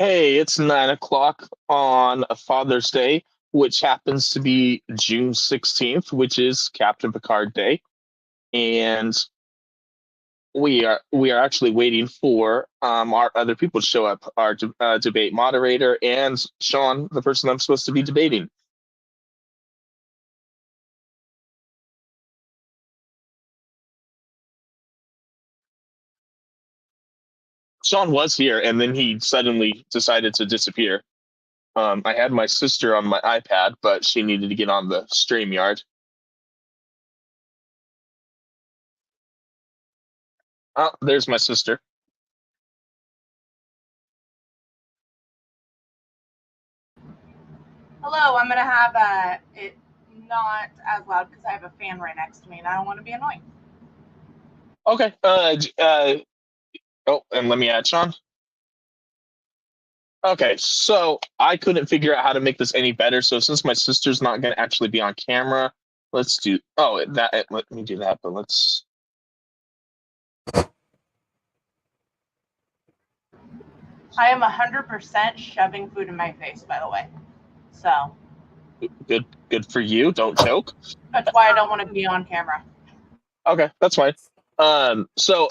Hey, it's 9 o'clock on a Father's Day, which happens to be June 16th, which is Captain Picard Day. And we are actually waiting for our other people to show up, our debate moderator and Sean, the person I'm supposed to be debating. Sean was here and then he suddenly decided to disappear. I had my sister on my iPad, but she needed to get on the StreamYard. Oh, there's my sister. Hello, I'm gonna have it not as loud because I have a fan right next to me and I don't want to be annoying. Okay. Oh, and let me add Sean. Okay, so I couldn't figure out how to make this any better. So since my sister's not going to actually be on camera, let's do. Oh, let me do that. But let's. I am 100% shoving food in my face, by the way. So Good for you. Don't choke. that's why I don't want to be on camera. Okay, that's fine. So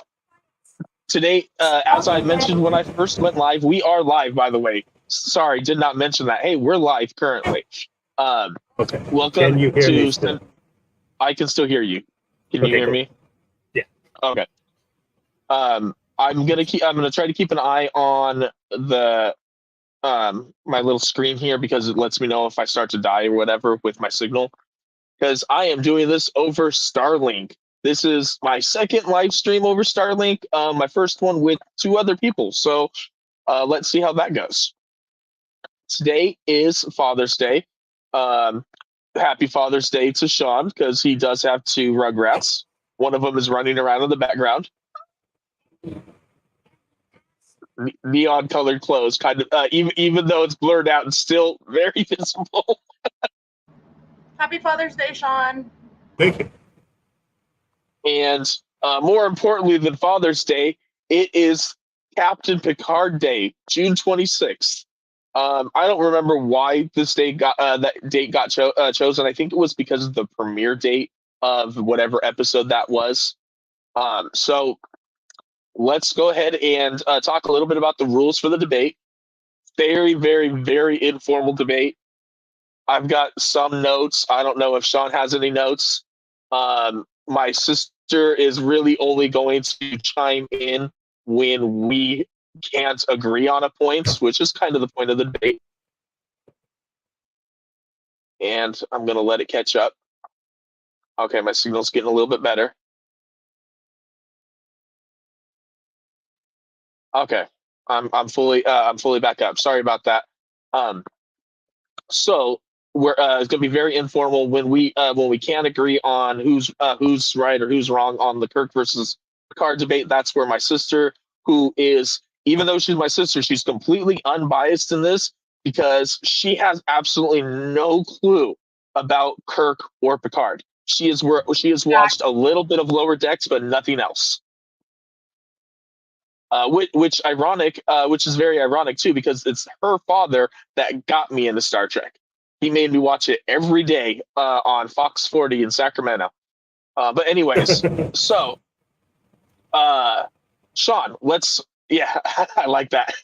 today, as I mentioned when I first went live, we are live. By the way, sorry, did not mention that. Hey, we're live currently. Okay. Welcome Can you hear to. me still? I can still hear you. Can you hear cool. me? Yeah. Okay. I'm gonna try to keep an eye on the my little screen here because it lets me know if I start to die or whatever with my signal. Because I am doing this over Starlink. This is my second live stream over Starlink. My first one with 2 other people. So let's see how that goes. Today is Father's Day. Happy Father's Day to Sean because he does have 2 Rugrats. One of them is running around in the background. Neon colored clothes, kind of even though it's blurred out, it's still very visible. Happy Father's Day, Sean. Thank you. And more importantly than Father's Day, it is Captain Picard Day, June 26th. I don't remember why this date got chosen. I think it was because of the premiere date of whatever episode that was. So let's go ahead and talk a little bit about the rules for the debate. Very, very, very informal debate. I've got some notes. I don't know if Sean has any notes. My sister is really only going to chime in when we can't agree on a point, which is kind of the point of the debate. And I'm going to let it catch up. Okay, my signal's getting a little bit better. Okay, I'm fully back up. Sorry about that. So we're it's going to be very informal when we can't agree on who's right or who's wrong on the Kirk versus Picard debate. That's where my sister, who is, even though she's my sister, she's completely unbiased in this because she has absolutely no clue about Kirk or Picard. She has watched a little bit of Lower Decks, but nothing else. Which is very ironic too, because it's her father that got me into Star Trek. He made me watch it every day on Fox 40 in Sacramento. But anyways, so Sean, I like that.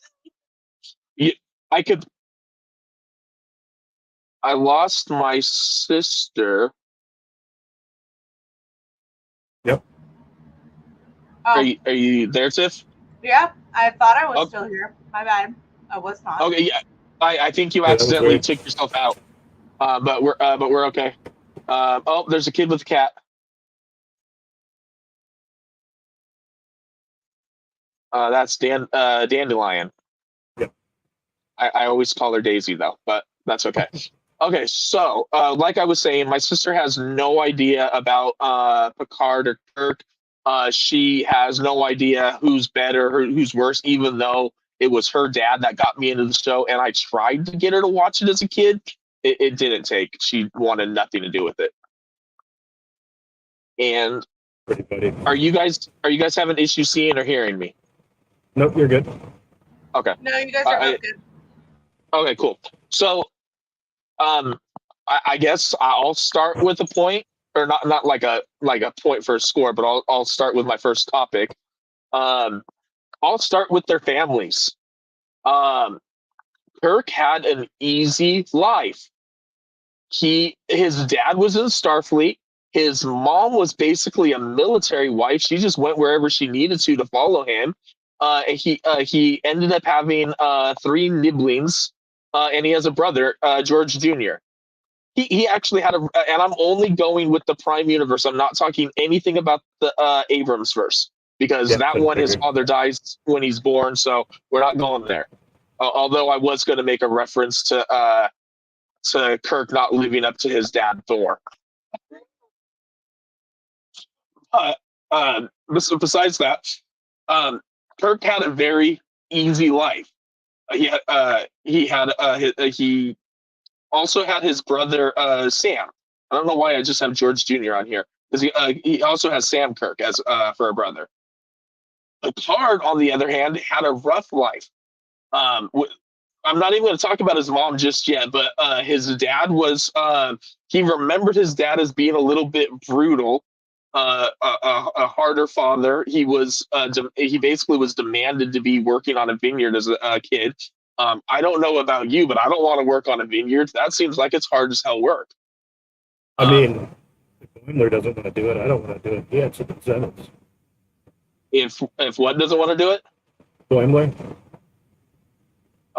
I lost my sister. Yep. Oh. Are you there, Tiff? Yeah, I thought I was still here. My bad. I was not. Okay, yeah. I think you accidentally took yourself out. But we're okay. Oh, there's a kid with a cat. That's Dandelion. Yep. I always call her Daisy though, but that's okay. Okay, so like I was saying, my sister has no idea about Picard or Kirk. She has no idea who's better or who's worse, even though it was her dad that got me into the show, and I tried to get her to watch it as a kid. It didn't take. She wanted nothing to do with it. And are you guys having issues seeing or hearing me? Nope, you're good. Okay. No, you guys are both good. Okay, cool. So, I guess I'll start with a point, or not like a point for a score, but I'll start with my first topic. I'll start with their families. Kirk had an easy life. His dad was in Starfleet. His mom was basically a military wife. She just went wherever she needed to follow him. He ended up having 3 nibblings, and he has a brother, George Jr. He actually had and I'm only going with the Prime Universe. I'm not talking anything about the Abrams verse, because that one, his father dies when he's born, so we're not going there. Although I was going to make a reference to Kirk not living up to his dad Thor. Besides that, Kirk had a very easy life. He also had his brother Sam. I don't know why I just have George Jr. on here, because he also has Sam Kirk as for a brother. Picard, on the other hand, had a rough life. I'm not even going to talk about his mom just yet, but his dad was. He remembered his dad as being a little bit brutal, a harder father. He basically was demanded to be working on a vineyard as a kid. I don't know about you, but I don't want to work on a vineyard. That seems like it's hard as hell work. I mean, if Boimler doesn't want to do it, I don't want to do it. He had some incentives. If what doesn't want to do it? Boimler.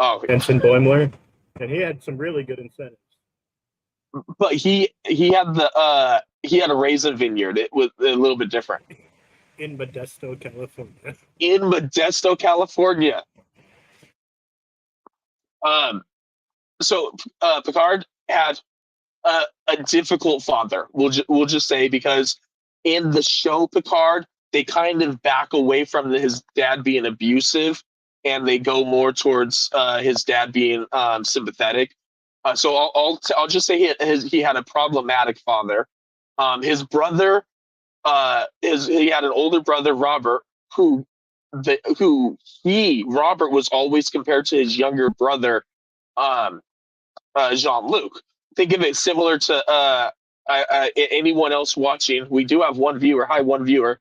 Oh, Ensign Boimler, and he had some really good incentives. But he had a raisin vineyard. It was a little bit different. In Modesto, California. In Modesto, California. So Picard had a difficult father. We'll just say, because in the show Picard, they kind of back away from his dad being abusive, and they go more towards his dad being sympathetic. So I'll just say he had a problematic father. His brother, he had an older brother, Robert, Robert was always compared to his younger brother, Jean-Luc. Think of it similar to anyone else watching. We do have one viewer. Hi, one viewer.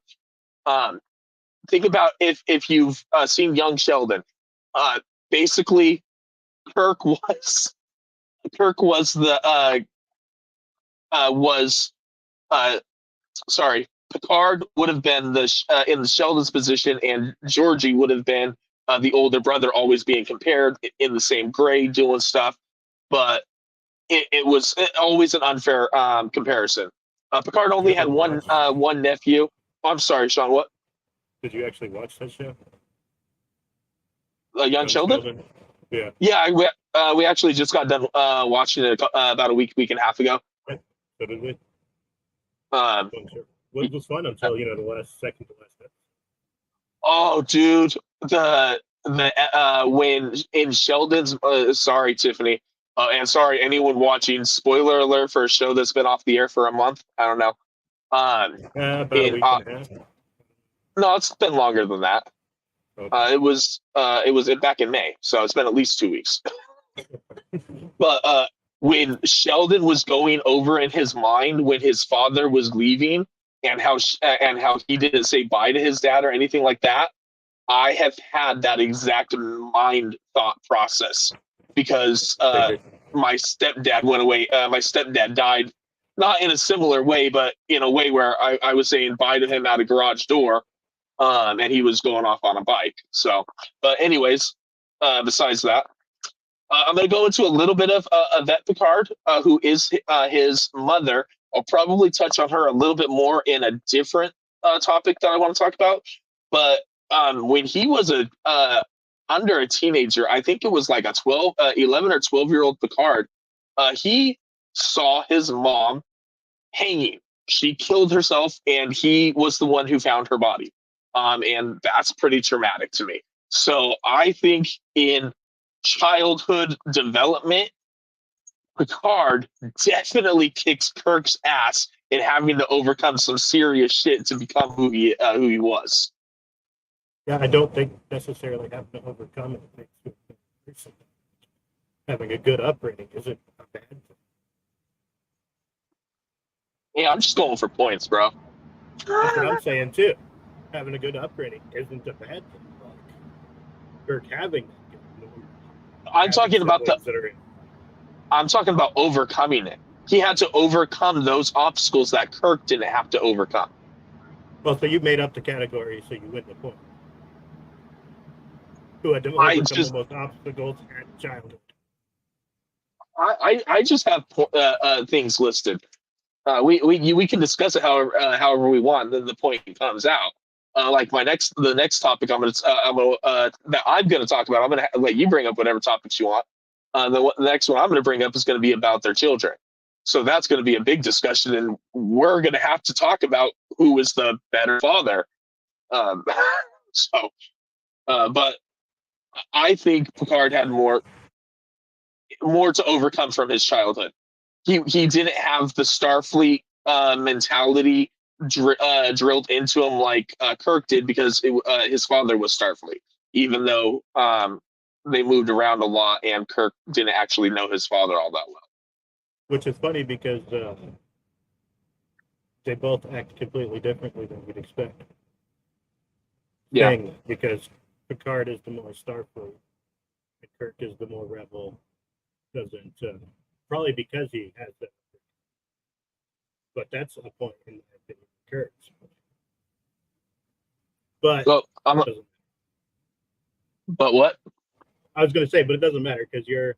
Think about if you've seen Young Sheldon. Basically, Kirk was Picard would have been in the Sheldon's position, and Georgie would have been the older brother, always being compared in the same grade, doing stuff. But it was always an unfair comparison. Picard only had one nephew. Oh, I'm sorry, Sean. What? Did you actually watch that show? Young Sheldon? Yeah. Yeah, we actually just got done watching it about a week and a half ago. So did we? It was fun until the last second to last episode. Oh, dude, when in Sheldon's sorry, Tiffany, and sorry anyone watching. Spoiler alert for a show that's been off the air for a month. I don't know. About a week and a half. No, it's been longer than that. Okay. It was back in May, so it's been at least 2 weeks. But when Sheldon was going over in his mind when his father was leaving, and how he didn't say bye to his dad or anything like that, I have had that exact mind thought process, because my stepdad went away. My stepdad died, not in a similar way, but in a way where I was saying bye to him at a garage door, and he was going off on a bike. So, but anyways, besides that, I'm going to go into a little bit of Yvette Picard, who is his mother. I'll probably touch on her a little bit more in a different topic that I want to talk about. But when he was under a teenager, I think it was like 11 or 12-year-old Picard, he saw his mom hanging. She killed herself, and he was the one who found her body. And that's pretty traumatic to me. So I think in childhood development, Picard definitely kicks Kirk's ass in having to overcome some serious shit to become who he was. Yeah, I don't think necessarily having to overcome it makes you a better person. Having a good upbringing isn't a bad thing. Yeah, I'm just going for points, bro. That's what I'm saying too. Having a good upbringing isn't a bad thing. Like Kirk having that good, I'm talking about siblings that are in. I'm talking about overcoming it. He had to overcome those obstacles that Kirk didn't have to overcome. Well, so you made up the category, so you win the point. Who had to I overcome just the most obstacles at childhood. I just have things listed. We can discuss it however we want. Then the point comes out. Like the next topic that I'm gonna talk about. I'm gonna let you bring up whatever topics you want. The next one I'm gonna bring up is gonna be about their children. So that's gonna be a big discussion, and we're gonna have to talk about who is the better father. Um, so, but I think Picard had more to overcome from his childhood. He didn't have the Starfleet mentality drilled into him like Kirk did, because his father was Starfleet, even though they moved around a lot and Kirk didn't actually know his father all that well. Which is funny because they both act completely differently than you'd expect. Yeah. Because Picard is the more Starfleet, and Kirk is the more rebel. Doesn't probably because he has that. But that's a point in my opinion, Kirk's. But but what? I was going to say, but it doesn't matter because your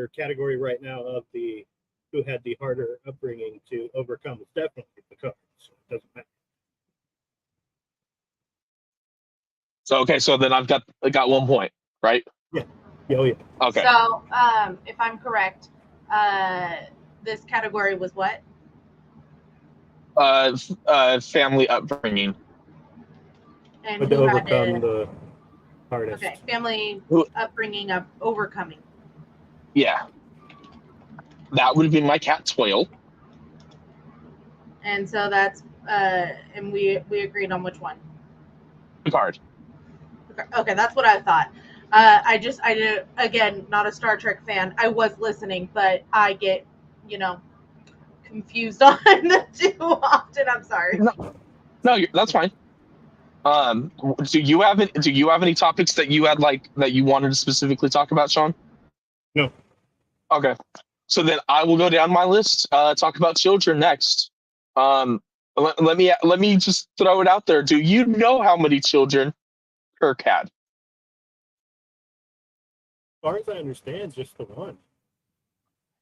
category right now of the who had the harder upbringing to overcome is definitely Picard. So it doesn't matter. So okay, so then I got 1 point, right? Yeah. Oh yeah. Okay. So, if I'm correct, this category was what? Family upbringing. And But to who had overcome the hardest. Okay, family upbringing of overcoming. Yeah. That would have been my cat's whale. And so that's and we agreed on which one. Picard. Okay, that's what I thought. I did, again, not a Star Trek fan. I was listening, but I get, confused on the two often. I'm sorry. No, that's fine. Do you have any topics that you had that you wanted to specifically talk about, Sean? No. Okay. So then I will go down my list. Talk about children next. Let me just throw it out there. Do you know how many children Kirk had? As far as I understand, just the one.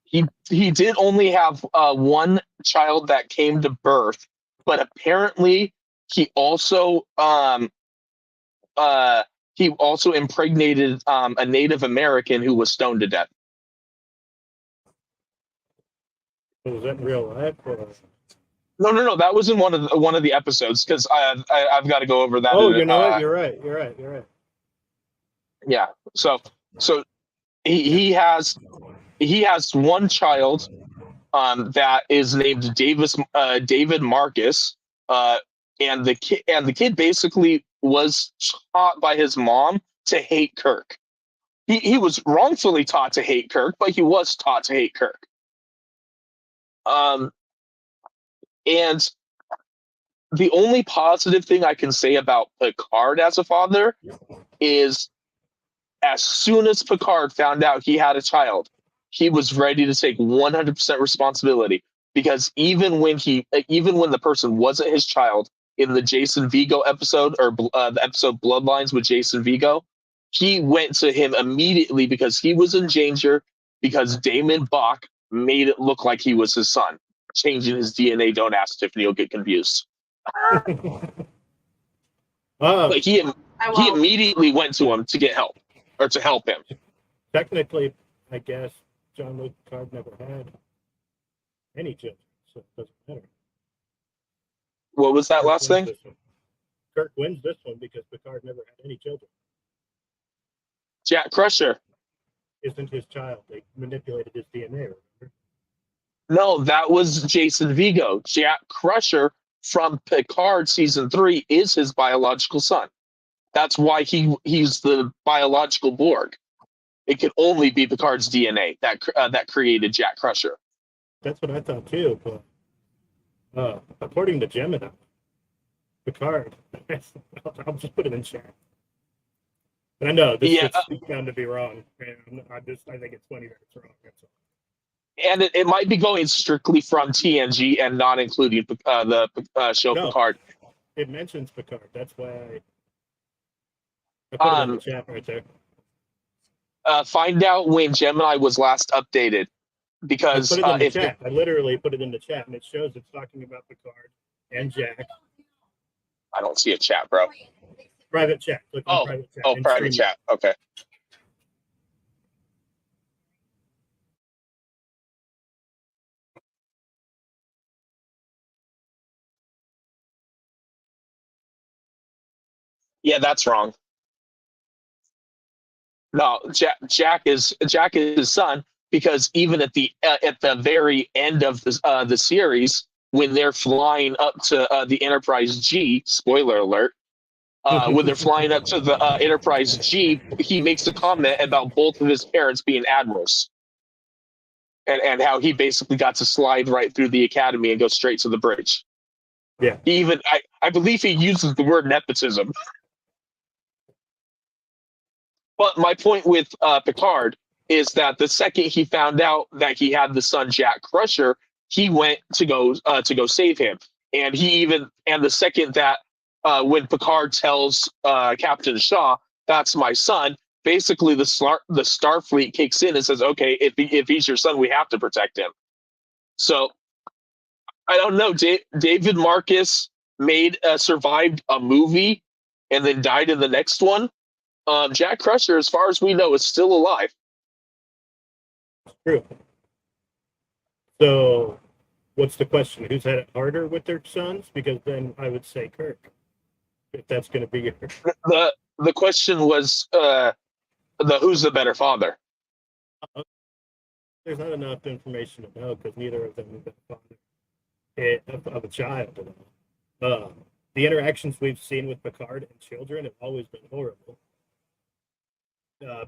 He did only have one child that came to birth, but apparently he also impregnated a Native American who was stoned to death. Was that in real life? Or? No. That was in one of the episodes, because I've got to go over that. Oh, you know what? You're right. Yeah. So he has one child that is named David Marcus, and the kid basically was taught by his mom to hate Kirk. He was wrongfully taught to hate Kirk, but he was taught to hate Kirk. And the only positive thing I can say about Picard as a father is, as soon as Picard found out he had a child, he was ready to take 100% responsibility, because even when the person wasn't his child, in the Jason Vigo episode, or the episode Bloodlines with Jason Vigo, he went to him immediately because he was in danger, because Damon Bach made it look like he was his son, changing his DNA. Don't ask Tiffany, you'll get confused. But he immediately went to him to get help, or to help him. Technically, I guess Jean-Luc Picard never had any children, so it doesn't matter. What was that last thing? Kirk wins this one because Picard never had any children. Jack Crusher isn't his child. They manipulated his DNA, remember? No, that was Jason Vigo. Jack Crusher from Picard season 3 is his biological son. That's why he's the biological Borg. It could only be Picard's DNA that created Jack Crusher. That's what I thought too, but according to Gemini, Picard, I'll just put it in chat. But I know this is bound to be wrong. And I think it's funny that it's wrong. That's all. And it might be going strictly from TNG and not including the show Picard. It mentions Picard. That's why I put it in the chat right there. Find out when Gemini was last updated, because I put it in the chat. I literally put it in the chat, and it shows it's talking about Picard and Jack. I don't see a chat, bro. Private chat. Click on private chat. Private chat. Okay. Yeah, that's wrong. No, Jack is his son, because even at the very end of the series, when they're flying up to the Enterprise G, spoiler alert, when they're flying up to the Enterprise G, he makes a comment about both of his parents being admirals, and how he basically got to slide right through the academy and go straight to the bridge. Yeah. I believe he uses the word nepotism. But my point with Picard is that the second he found out that he had the son Jack Crusher, he went to go save him. And the second that when Picard tells Captain Shaw, "That's my son," basically the Starfleet kicks in and says, "Okay, if he's your son, we have to protect him." So I don't know. David Marcus survived a movie and then died in the next one. Jack Crusher, as far as we know, is still alive. True. So, what's the question? Who's had it harder with their sons? Because then I would say Kirk, if that's going to be the question was who's the better father? There's not enough information to know, because neither of them have been father of a child. The interactions we've seen with Picard and children have always been horrible.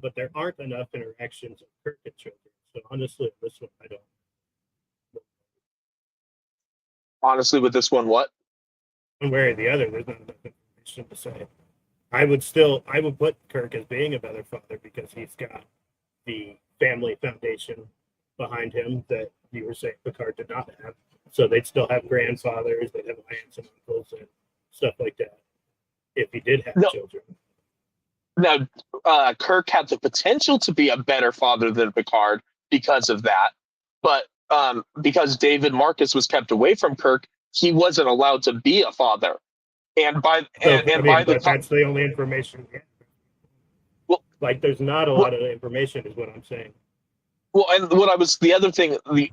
But there aren't enough interactions of Kirk and children. So honestly, this one I don't. Honestly, with this one, what? One way or the other, there's not enough information to say. I would put Kirk as being a better father, because he's got the family foundation behind him that you were saying Picard did not have. So they'd still have grandfathers, they'd have aunts and uncles and stuff like that if he did have children. Now, Kirk had the potential to be a better father than Picard because of that, but because David Marcus was kept away from Kirk, he wasn't allowed to be a father. And that's the only information we have. Well, there's not a lot of information, is what I'm saying. Well, and the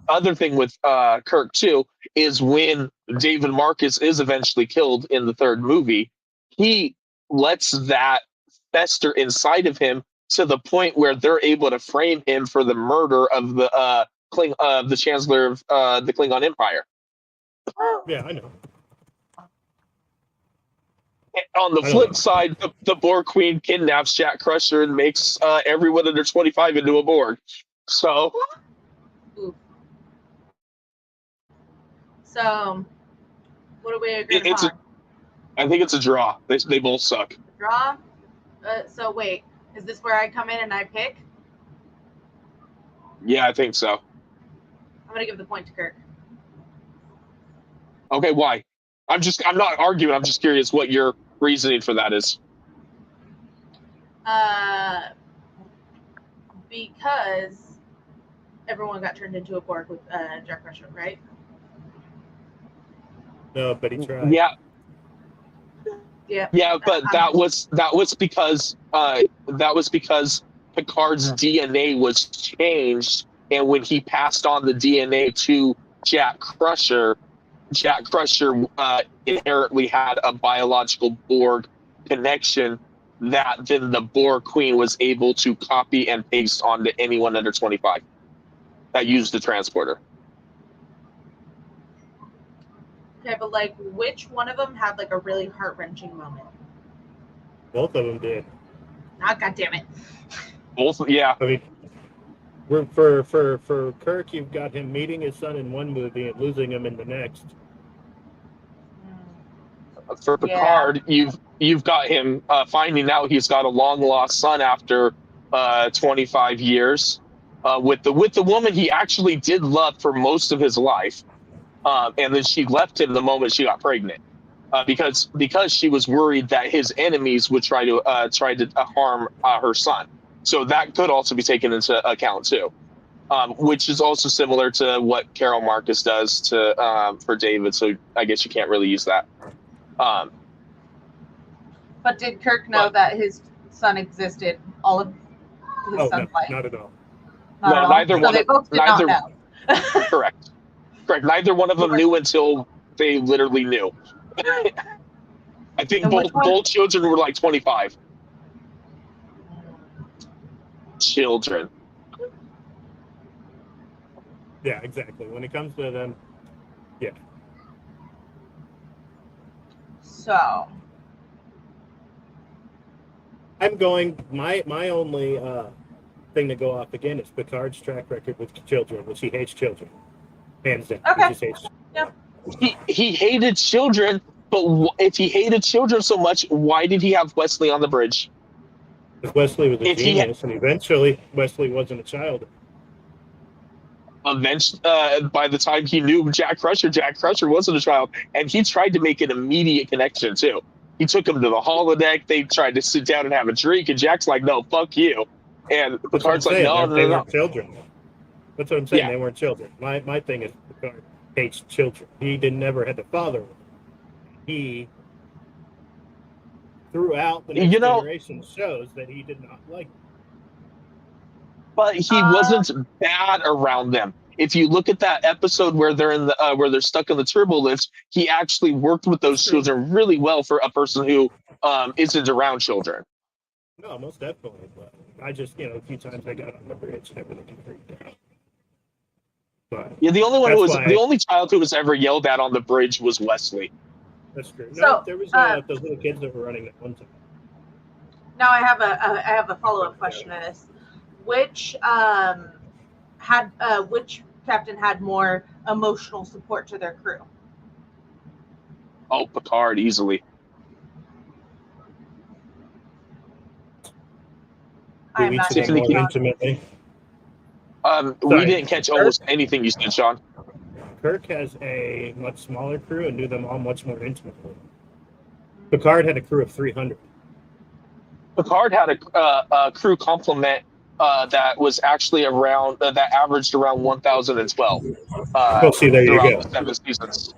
other thing with Kirk too is when David Marcus is eventually killed in the third movie, he lets that fester inside of him to the point where they're able to frame him for the murder of the Chancellor of the Klingon Empire. Yeah, I know. On the flip side, the Borg Queen kidnaps Jack Crusher and makes everyone under 25 into a Borg. So, what do we agree upon? I think it's a draw. They both suck. Draw? So wait, is this where I come in and I pick? Yeah, I think so. I'm gonna give the point to Kirk. Okay, why? I'm not arguing. I'm just curious what your reasoning for that is. Because everyone got turned into a Borg with Jack Crusher, right? No, but he tried. Yeah. Yeah, but that was because Picard's DNA was changed, and when he passed on the DNA to Jack Crusher inherently had a biological Borg connection that then the Borg Queen was able to copy and paste onto anyone under 25 that used the transporter. Okay, but which one of them had a really heart-wrenching moment? Both of them did. Ah, God damn it. Both, yeah. I mean, for Kirk, you've got him meeting his son in one movie and losing him in the next. For Picard, you've got him finding out he's got a long lost son after 25 years with the woman he actually did love for most of his life, and then she left him the moment she got pregnant because she was worried that his enemies would try to harm her son. So that could also be taken into account too, which is also similar to what Carol Marcus does to for David. So I guess you can't really use that. But did Kirk know that his son existed all of his son's life? Not at all. Not at all? Neither so one. They both did not know. Correct. Neither one of them knew until they literally knew. I think both children were like 25. Children. Yeah, exactly. When it comes to them, yeah. So I'm going. My only thing to go off again is Picard's track record with children, which he hates children, hands down. Okay. He just hates. Yep. He hated children, but if he hated children so much, why did he have Wesley on the bridge? Because Wesley was a genius, and eventually Wesley wasn't a child. Eventually, by the time he knew Jack Crusher wasn't a child, and he tried to make an immediate connection too. He took him to the holodeck. They tried to sit down and have a drink, and Jack's like, "No, fuck you." And Picard's like, "No, they weren't children." That's what I'm saying. Yeah. They weren't children. My thing is Picard hates children. He never had a father. He throughout the next generation shows that he did not like them. But he wasn't bad around them. If you look at that episode where they're in the where they're stuck in the turbo lift, he actually worked with those children really well for a person who isn't around children. No, most definitely. But I just, a few times I got on the bridge and everything freaked out. But yeah, the only child who was ever yelled at on the bridge was Wesley. That's true. No, there was those little kids that were running at one time. Now I have a follow-up question to this. Which captain had more emotional support to their crew? Oh, Picard, easily. I'm not Tiffany, more intimately. We didn't catch almost anything you said, Sean. Kirk has a much smaller crew and knew them all much more intimately. Picard had a crew of 300. Picard had a crew complement that was actually around that averaged around 1,012. See, there you go. The 7 seasons.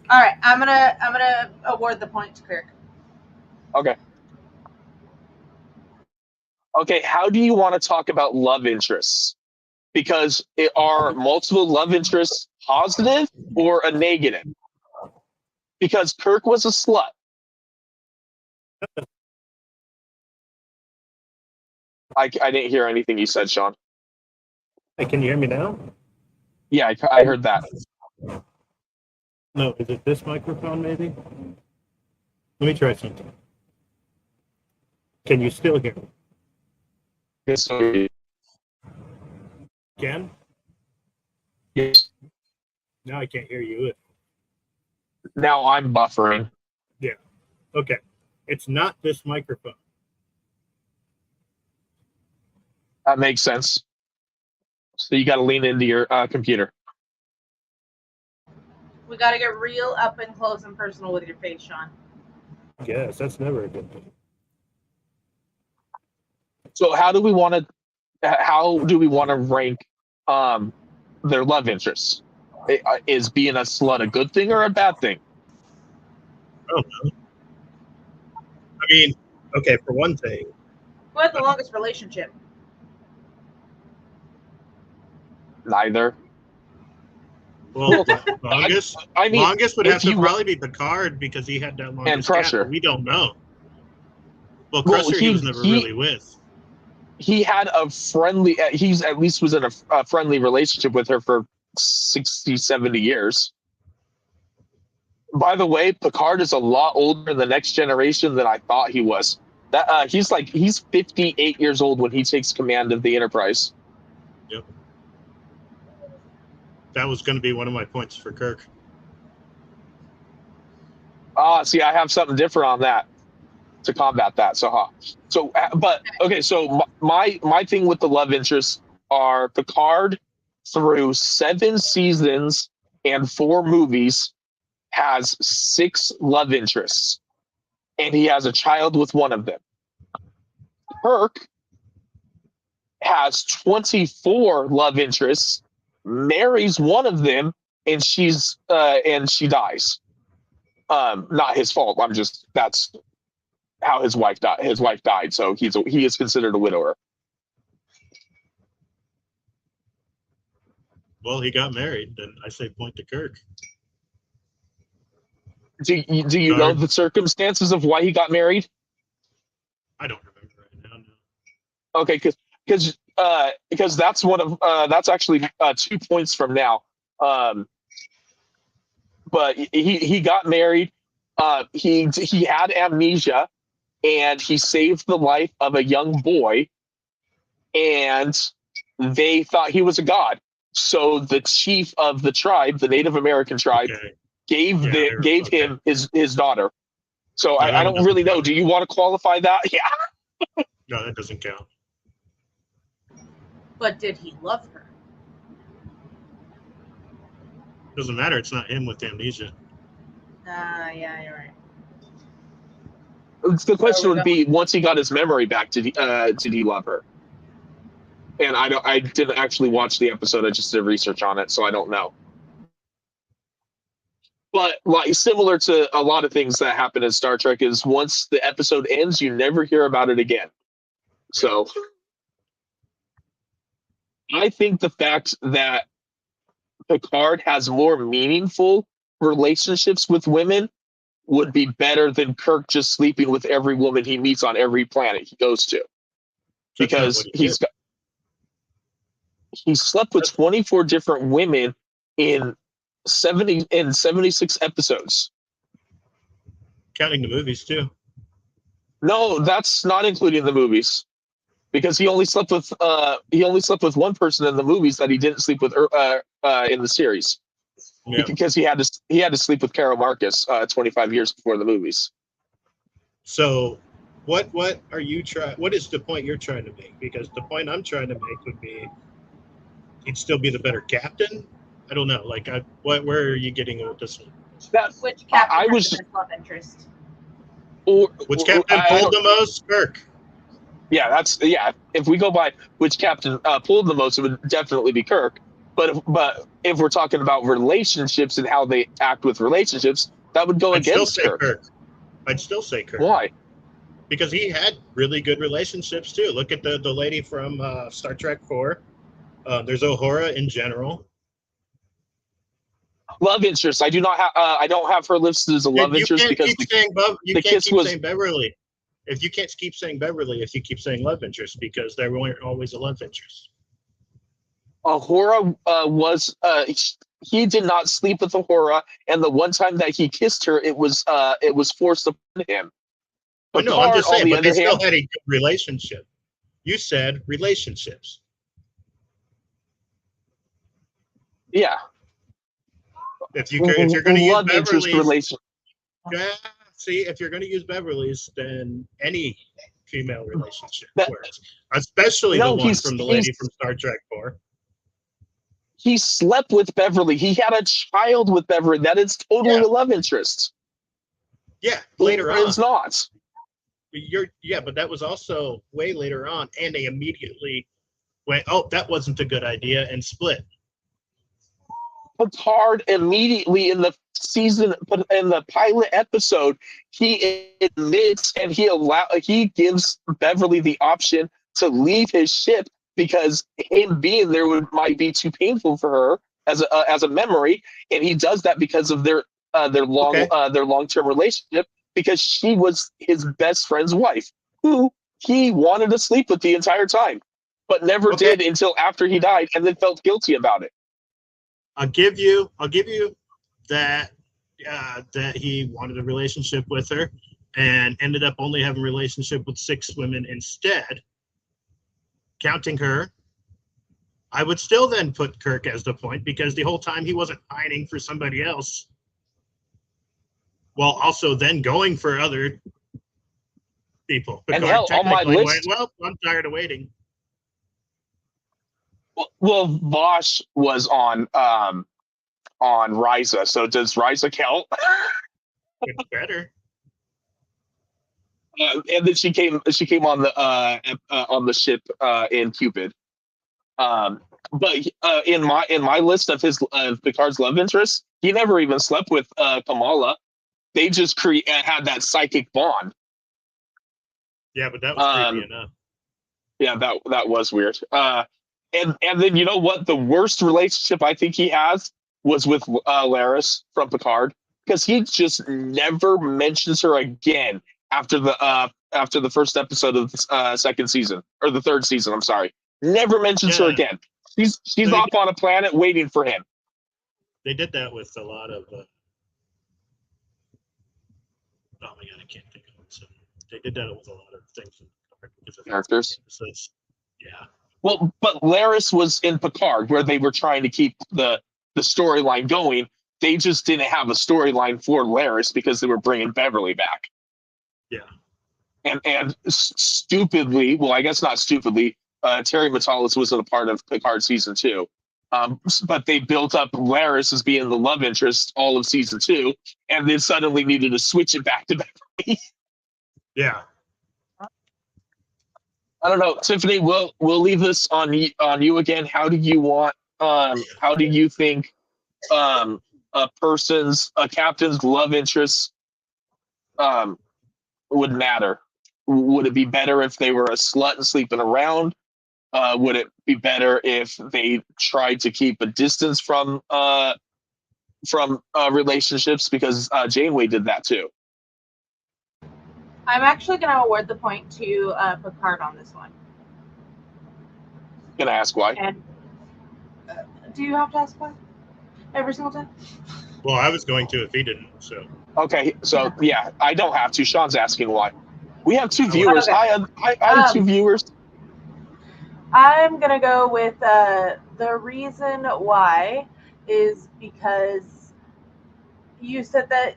All right, I'm gonna award the point to Kirk. Okay. Okay, how do you want to talk about love interests? Because are multiple love interests positive or a negative? Because Kirk was a slut. I didn't hear anything you said, Sean. Hey, can you hear me now? Yeah, I heard that. No, is it this microphone maybe? Let me try something. Can you still hear me? Yes, sir. Again? Yes. Now I can't hear you. Now I'm buffering. Yeah. Okay. It's not this microphone. That makes sense. So you got to lean into your computer. We got to get real up and close and personal with your face, Sean. Yes, that's never a good thing. So how do we want to rank their love interests? Is being a slut a good thing or a bad thing? I don't know. I mean, okay, for one thing. Who had the longest relationship? Neither. Well, longest would have to you, probably be Picard because he had that longest and Crusher. gap. We don't know. Well, Crusher he was never really with. He had a friendly. He's at least was in a friendly relationship with her for 60, 70 years. By the way, Picard is a lot older in the next generation than I thought he was. That he's 58 years old when he takes command of the Enterprise. Yep. That was going to be one of my points for Kirk. See, I have something different on that to combat that. But okay. So my thing with the love interests are Picard through 7 seasons and 4 movies has 6 love interests, and he has a child with one of them. Kirk has 24 love interests, marries one of them, and she dies. Not his fault. That's how his wife died. His wife died, so he is considered a widower. Well, he got married, then I say point to Kirk. Do you know the circumstances of why he got married? I don't remember right now. No. Okay, because that's one of that's actually 2 points from now. But he got married. He had amnesia, and he saved the life of a young boy, and they thought he was a god. So the chief of the tribe, the Native American tribe, gave him his daughter. So I don't really know. Do you want to qualify that? Yeah. No, that doesn't count. But did he love her? Doesn't matter. It's not him with amnesia. Yeah, you're right. The question would be, once he got his memory back, did he love her? And I didn't actually watch the episode. I just did research on it, so I don't know. But like similar to a lot of things that happen in Star Trek, is once the episode ends, you never hear about it again. So I think the fact that Picard has more meaningful relationships with women would be better than Kirk just sleeping with every woman he meets on every planet he goes to. Because he slept with 24 different women in 76 episodes. Counting the movies too. No, that's not including the movies. Because he only slept with one person in the movies that he didn't sleep with in the series. Yeah. Because he had to sleep with Carol Marcus 25 years before the movies. So what are you what is the point you're trying to make? Because the point I'm trying to make would be he'd still be the better captain. I don't know. Like where are you getting with this one? Which captain has the best love interest? Which captain pulled the most? Kirk. Yeah, if we go by which captain pulled the most, it would definitely be Kirk. But if we're talking about relationships and how they act with relationships, that would go against Kirk. I'd still say Kirk. Why? Because he had really good relationships too. Look at the lady from Star Trek 4. There's Uhura in general. Love interest. I don't have her listed as a love interest because you can't keep saying Beverly. If you can't keep saying Beverly, if you keep saying love interest, because there weren't always a love interest. Uhura he did not sleep with Uhura, and the one time that he kissed her, it was forced upon him. But no, I'm just saying, but they still had a good relationship. You said relationships. Yeah. If you're going to use Beverly's, if you're going to use Beverly's, then any female relationship works, especially the one from the lady from Star Trek 4. He slept with Beverly. He had a child with Beverly. That is totally a love interest. Yeah, later on. It's not. But that was also way later on, and they immediately went, "Oh, that wasn't a good idea," and split. Picard immediately in the pilot episode, he admits and he gives Beverly the option to leave his ship because him being there might be too painful for her as a memory, and he does that because of their long-term relationship, because she was his best friend's wife, who he wanted to sleep with the entire time, but never did until after he died, and then felt guilty about it. I'll give you that that he wanted a relationship with her, and ended up only having a relationship with 6 women instead, counting her, I would still then put Kirk as the point, because the whole time he wasn't pining for somebody else, while also then going for other people. And Picard hell, on my technically went, list, well, I'm tired of waiting. well, Vosh was on Ryza. So does Ryza count? It's better. And then she came on the ship in Cupid. But in my list of Picard's love interests, he never even slept with Kamala. They just had that psychic bond. Yeah, but that was creepy enough. Yeah, that was weird. And then you know what? The worst relationship I think he has was with Laris from Picard, because he just never mentions her again after the first episode of the second season, or the third season. I'm sorry, never mentions her again. She's off on a planet waiting for him. They did that with a lot of. Oh my god, I can't think of it. So they did that with a lot of things because of Characters. episodes. Yeah. Well, but Laris was in Picard, where they were trying to keep the storyline going. They just didn't have a storyline for Laris because they were bringing Beverly back. Yeah. And stupidly, well, I guess not stupidly, Terry Matalas wasn't a part of Picard season 2. But they built up Laris as being the love interest all of season 2, and then suddenly needed to switch it back to Beverly. Yeah. I don't know, Tiffany. We'll leave this on you again. How do you want? How do you think a captain's love interests would matter? Would it be better if they were a slut and sleeping around? Would it be better if they tried to keep a distance from relationships? Because Janeway did that too. I'm actually going to award the point to Picard on this one. Gonna ask why? And do you have to ask why every single time? Well, I was going to if he didn't. So. Okay, so yeah, I don't have to. Sean's asking why. We have 2 viewers. Okay. I had 2 viewers. I'm gonna go with the reason why is because you said that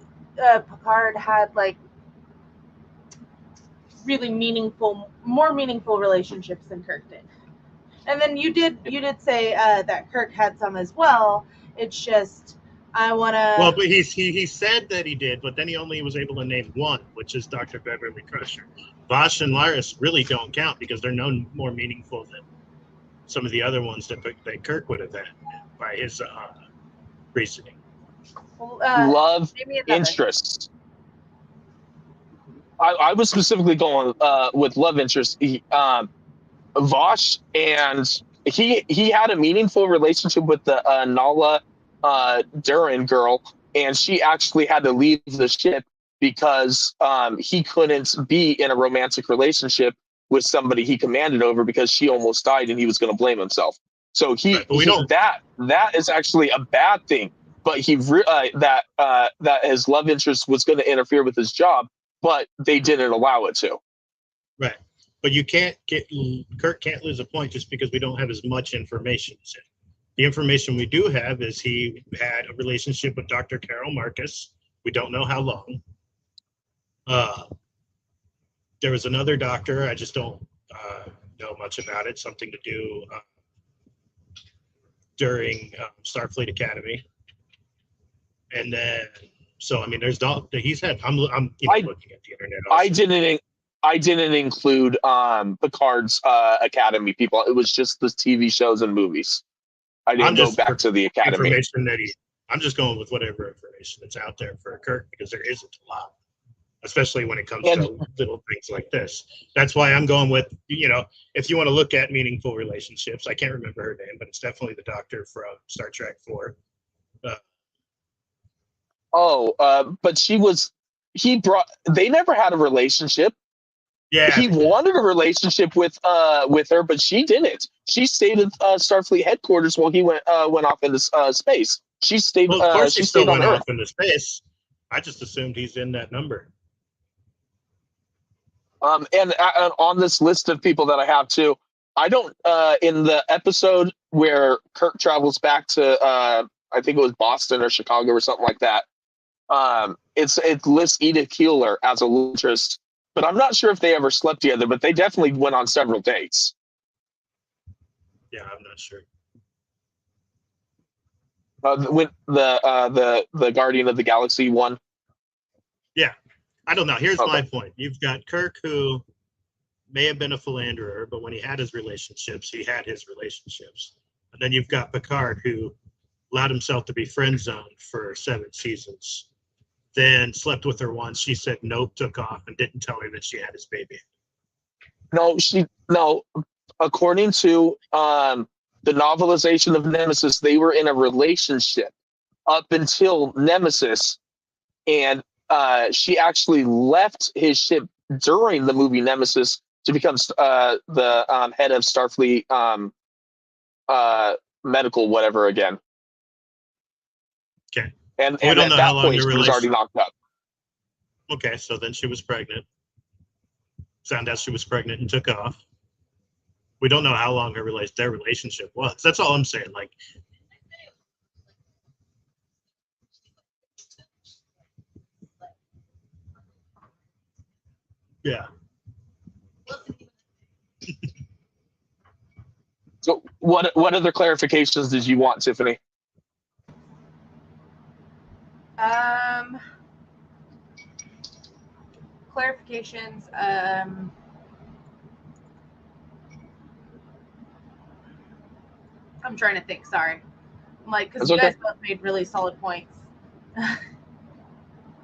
Picard had like really more meaningful relationships than Kirk did, and then you did say that Kirk had some as well. It's just I want to. Well, but he said that he did, but then he only was able to name one, which is Dr. Beverly Crusher. Vosh and Laris really don't count because they're no more meaningful than some of the other ones that Kirk would have had by his reasoning. Love interests. I was specifically going with love interest. Vosh, and he had a meaningful relationship with the Nala Duran girl, and she actually had to leave the ship because he couldn't be in a romantic relationship with somebody he commanded over because she almost died and he was going to blame himself. So that is actually a bad thing. But that his love interest was going to interfere with his job, but they didn't allow it to. Right, but Kirk can't lose a point just because we don't have as much information as him. The information we do have is he had a relationship with Dr. Carol Marcus. We don't know how long. There was another doctor. I just don't know much about it. Something to do during Starfleet Academy. And then, so I mean, he's had. I'm looking at the internet. Also. I didn't include Picard's Academy people. It was just the TV shows and movies. I didn't go back to the Academy. I'm just going with whatever information that's out there for Kirk because there isn't a lot, especially when it comes to little things like this. That's why I'm going with, if you want to look at meaningful relationships, I can't remember her name, but it's definitely the doctor from Star Trek 4. But they never had a relationship. Yeah, he wanted a relationship with her, but she didn't. She stayed at Starfleet headquarters while he went off into space. She stayed. Well, of course, she still stayed went on off into space. I just assumed he's in that number. And on this list of people that I have too, I don't in the episode where Kirk travels back to I think it was Boston or Chicago or something like that. It lists Edith Keeler as a love interest, but I'm not sure if they ever slept together. But they definitely went on several dates. Yeah, I'm not sure. With the Guardian of the Galaxy one. Yeah, I don't know. Here's Okay. my point. You've got Kirk, who may have been a philanderer, but when he had his relationships, he had his relationships. And then you've got Picard, who allowed himself to be friend zoned for 7 seasons, then slept with her once. She said nope, took off, and didn't tell her that she had his baby. No. According to the novelization of Nemesis, they were in a relationship up until Nemesis, and she actually left his ship during the movie Nemesis to become the head of Starfleet medical whatever again. Okay. And We don't at know that how long point, the she was already knocked up. Okay, so then she was pregnant. Found out she was pregnant and took off. We don't know how long their relationship was. That's all I'm saying. Like, yeah. So what other clarifications did you want, Tiffany? Clarifications. I'm trying to think. Sorry, I'm like, because you guys both made really solid points.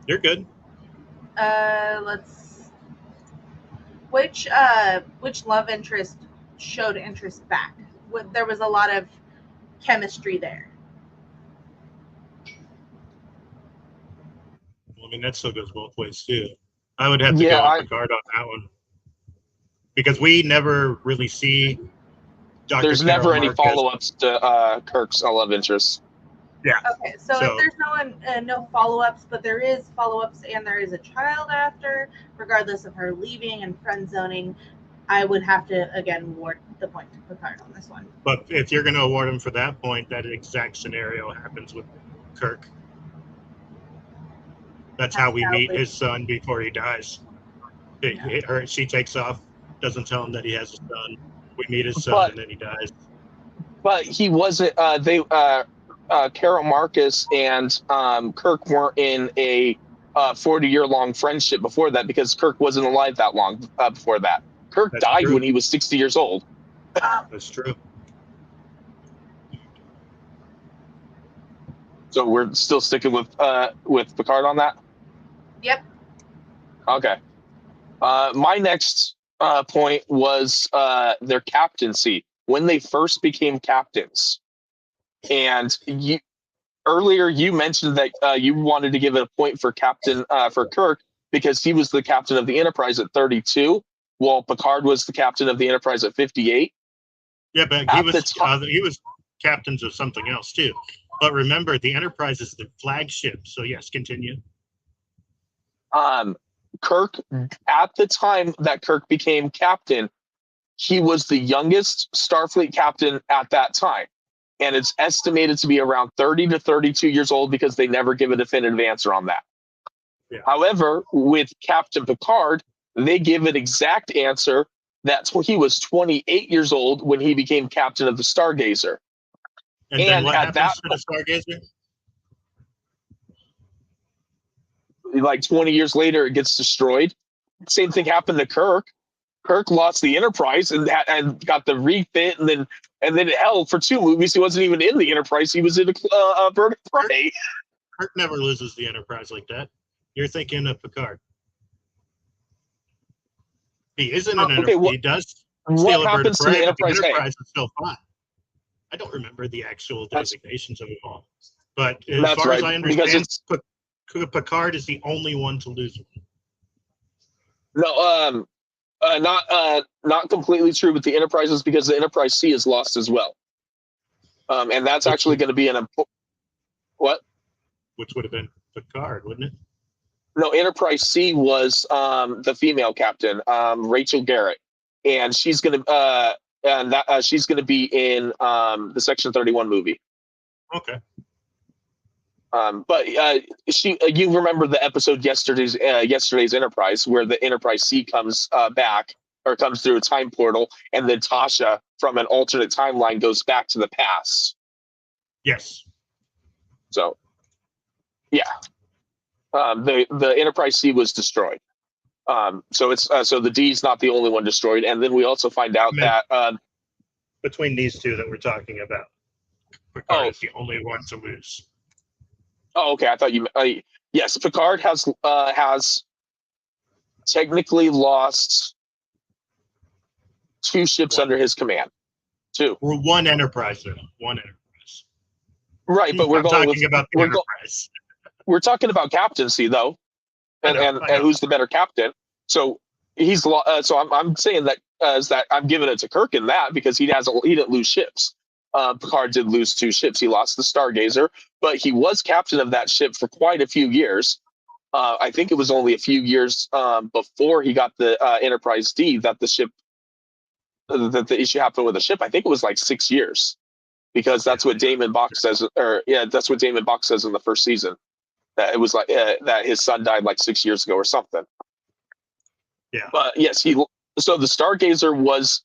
You're good. Which love interest showed interest back? There was a lot of chemistry there. Well, I mean, that still goes both ways too. I would have to go with Picard on that one, because we never really see Dr. There's Carol never any Marcus. follow-ups to Kirk's love interest. Yeah. Okay, so if there's no follow-ups, but there is follow-ups and there is a child after, regardless of her leaving and friend zoning, I would have to again award the point to Picard on this one. But if you're going to award him for that point, that exact scenario happens with Kirk. That's how we meet his son before he dies. She takes off, doesn't tell him that he has a son. We meet his son, and then he dies. But he wasn't. Carol Marcus and Kirk weren't in a 40-year-long friendship before that, because Kirk wasn't alive that long before that. Kirk died when he was 60 years old. That's true. So we're still sticking with Picard on that? Yep. Okay. My next point was their captaincy, when they first became captains. And earlier you mentioned that you wanted to give it a point for for Kirk, because he was the captain of the Enterprise at 32, while Picard was the captain of the Enterprise at 58. Yeah, but he was captains of something else too. But remember, the Enterprise is the flagship. So yes, continue. Kirk, at the time that Kirk became captain, he was the youngest Starfleet captain at that time. And it's estimated to be around 30 to 32 years old, because they never give a definitive answer on that. Yeah. However, with Captain Picard, they give an exact answer. That's when he was 28 years old when he became captain of the Stargazer. And then what happens to the Stargazer? Like 20 years later, it gets destroyed. Same thing happened to Kirk. Kirk lost the Enterprise and got the refit, and then hell, for 2 movies he wasn't even in the Enterprise. He was in a Bird of Prey. Kirk never loses the Enterprise like that. You're thinking of Picard. He isn't an Enterprise. He does steal a Bird of Prey. The Enterprise is still fine. I don't remember the actual designations of it all, but as far as I understand, Picard is the only one to lose one. No, not completely true with the Enterprises, because the Enterprise C is lost as well. And that's actually going to be an important... What? Which would have been Picard, wouldn't it? No, Enterprise C was the female captain, Rachel Garrett, and she's gonna she's gonna be in the Section 31 movie. Okay. But you remember the episode yesterday's Enterprise, where the Enterprise C comes back or comes through a time portal, and then Tasha from an alternate timeline goes back to the past. Yes. So, yeah, the Enterprise C was destroyed. So it's so the D's not the only one destroyed, and then we also find out that between these two that we're talking about, Picard is the only one to lose. Oh, okay. I thought you. Yes, Picard has technically lost 2 ships under his command. 2. We're one Enterprise, though. One Enterprise. Right, but we're talking about the Enterprise. We're talking about captaincy, though, and who's the better captain. So he's so I'm saying that is that I'm giving it to Kirk in that, because he didn't lose ships. Picard did lose 2 ships. He lost the Stargazer, but he was captain of that ship for quite a few years. I think it was only a few years before he got the Enterprise D that the issue happened with the ship. I think it was like 6 years, because that's what Damon Box says, that's what Damon Box says in the first season, that it was like that his son died like 6 years ago or something. Yeah. But yes, so the Stargazer was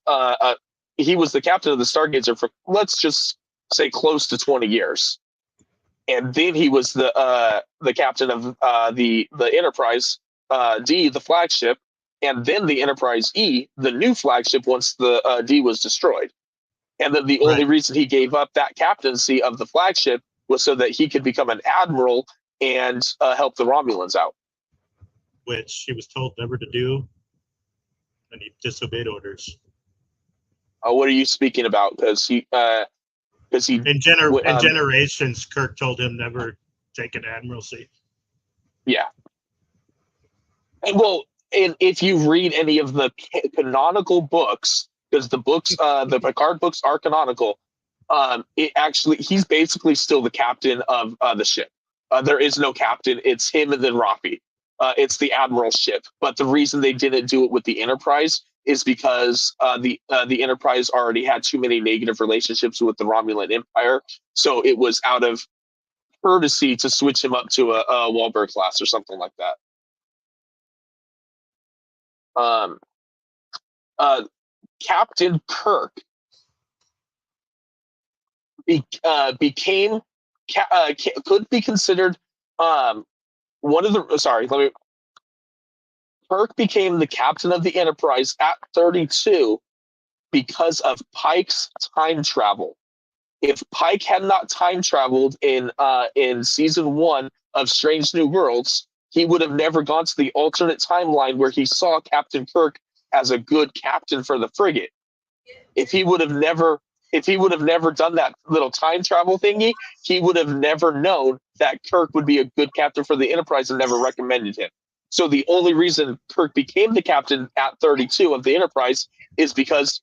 he was the captain of the Stargazer for, let's just say, close to 20 years. And then he was the captain of the Enterprise D, the flagship, and then the Enterprise E, the new flagship, once the D was destroyed. And then the only reason he gave up that captaincy of the flagship was so that he could become an admiral and help the Romulans out. Which he was told never to do, and he disobeyed orders. What are you speaking about? Because he in Generations, Kirk told him never take an admiralcy. Yeah. And if you read any of the canonical books, because the books, the Picard books are canonical, he's basically still the captain of the ship. There is no captain. It's him and then Rafi. It's the admiral's ship. But the reason they didn't do it with the Enterprise is because the Enterprise already had too many negative relationships with the Romulan Empire. So it was out of courtesy to switch him up to a Wahlberg class or something like that. Captain Kirk became could be considered one of the. Kirk became the captain of the Enterprise at 32 because of Pike's time travel. If Pike had not time traveled in season 1 of Strange New Worlds, he would have never gone to the alternate timeline where he saw Captain Kirk as a good captain for the frigate. If he would have never done that little time travel thingy, he would have never known that Kirk would be a good captain for the Enterprise and never recommended him. So the only reason Kirk became the captain at 32 of the Enterprise is because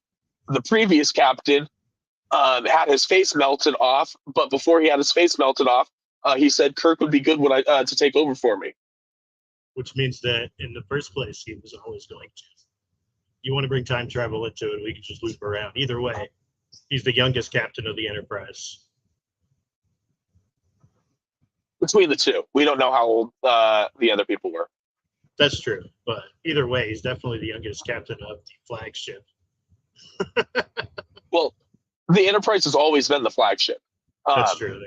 the previous captain had his face melted off. But before he had his face melted off, he said Kirk would be good to take over for me. Which means that in the first place, he was always going to. You want to bring time travel into it, we can just loop around. Either way, he's the youngest captain of the Enterprise. Between the two, we don't know how old the other people were. That's true, but either way, he's definitely the youngest captain of the flagship. Well, the Enterprise has always been the flagship. That's true.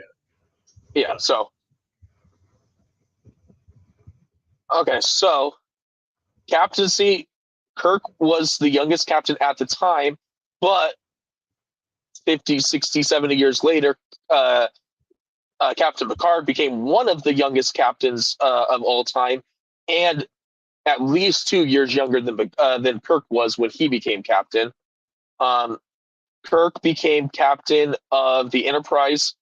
Yeah. So, okay. So, captaincy. Kirk was the youngest captain at the time, but 50, 60, 70 years later, Captain Picard became one of the youngest captains of all time, and at least 2 years younger than Kirk was when he became captain. Kirk became captain of the Enterprise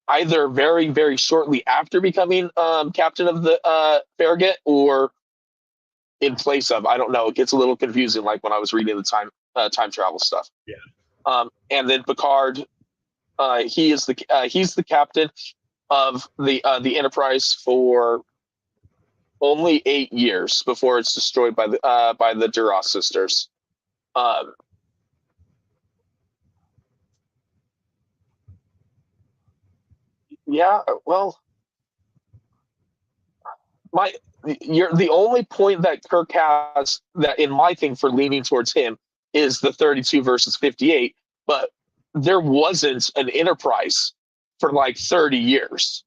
either very, very shortly after becoming captain of the Farragut, or in place of. I don't know. It gets a little confusing, like when I was reading the time travel stuff. Yeah. And then Picard, he's the captain of the Enterprise for only 8 years before it's destroyed by the Duras sisters. Yeah, well, you're the only point that Kirk has that in my thing for leaning towards him is the 32 versus 58, but there wasn't an Enterprise for like 30 years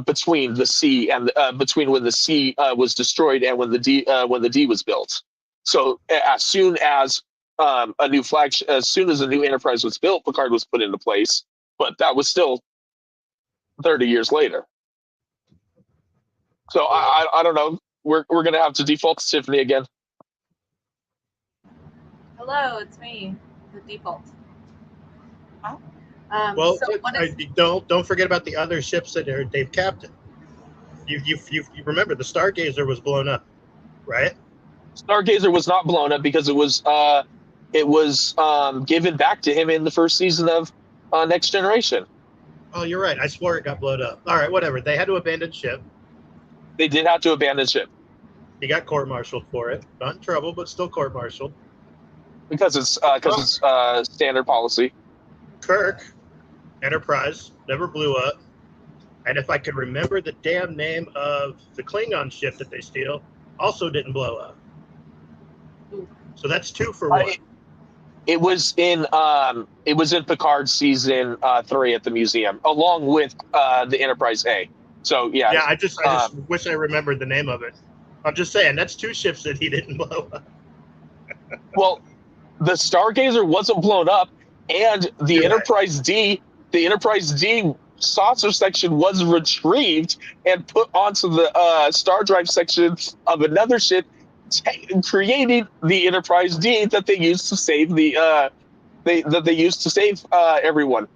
between the C and between when the C was destroyed and when the D was built. So as soon as a new flagship, as soon as a new Enterprise was built, Picard was put into place, but that was still 30 years later. So I don't know. We're gonna have to default to Tiffany again. Hello, it's me, the default. Well, so what is, don't forget about the other ships that they've captained. You remember the Stargazer was blown up, right? Stargazer was not blown up because it was given back to him in the first season of Next Generation. Oh, you're right. I swore it got blown up. All right, whatever. They had to abandon ship. They did have to abandon ship He got court-martialed for it. Not in trouble, but still court-martialed. because it's standard policy. Kirk, Enterprise, never blew up. And if I could remember the damn name of the Klingon ship that they steal, also didn't blow up. So that's 2 for 1. It was in Picard season 3 at the museum, along with the Enterprise A. So yeah. Yeah, I just wish I remembered the name of it. I'm just saying that's 2 ships that he didn't blow up. Well, the Stargazer wasn't blown up, and the Enterprise D saucer section was retrieved and put onto the star drive section of another ship, creating the Enterprise D that they used to save everyone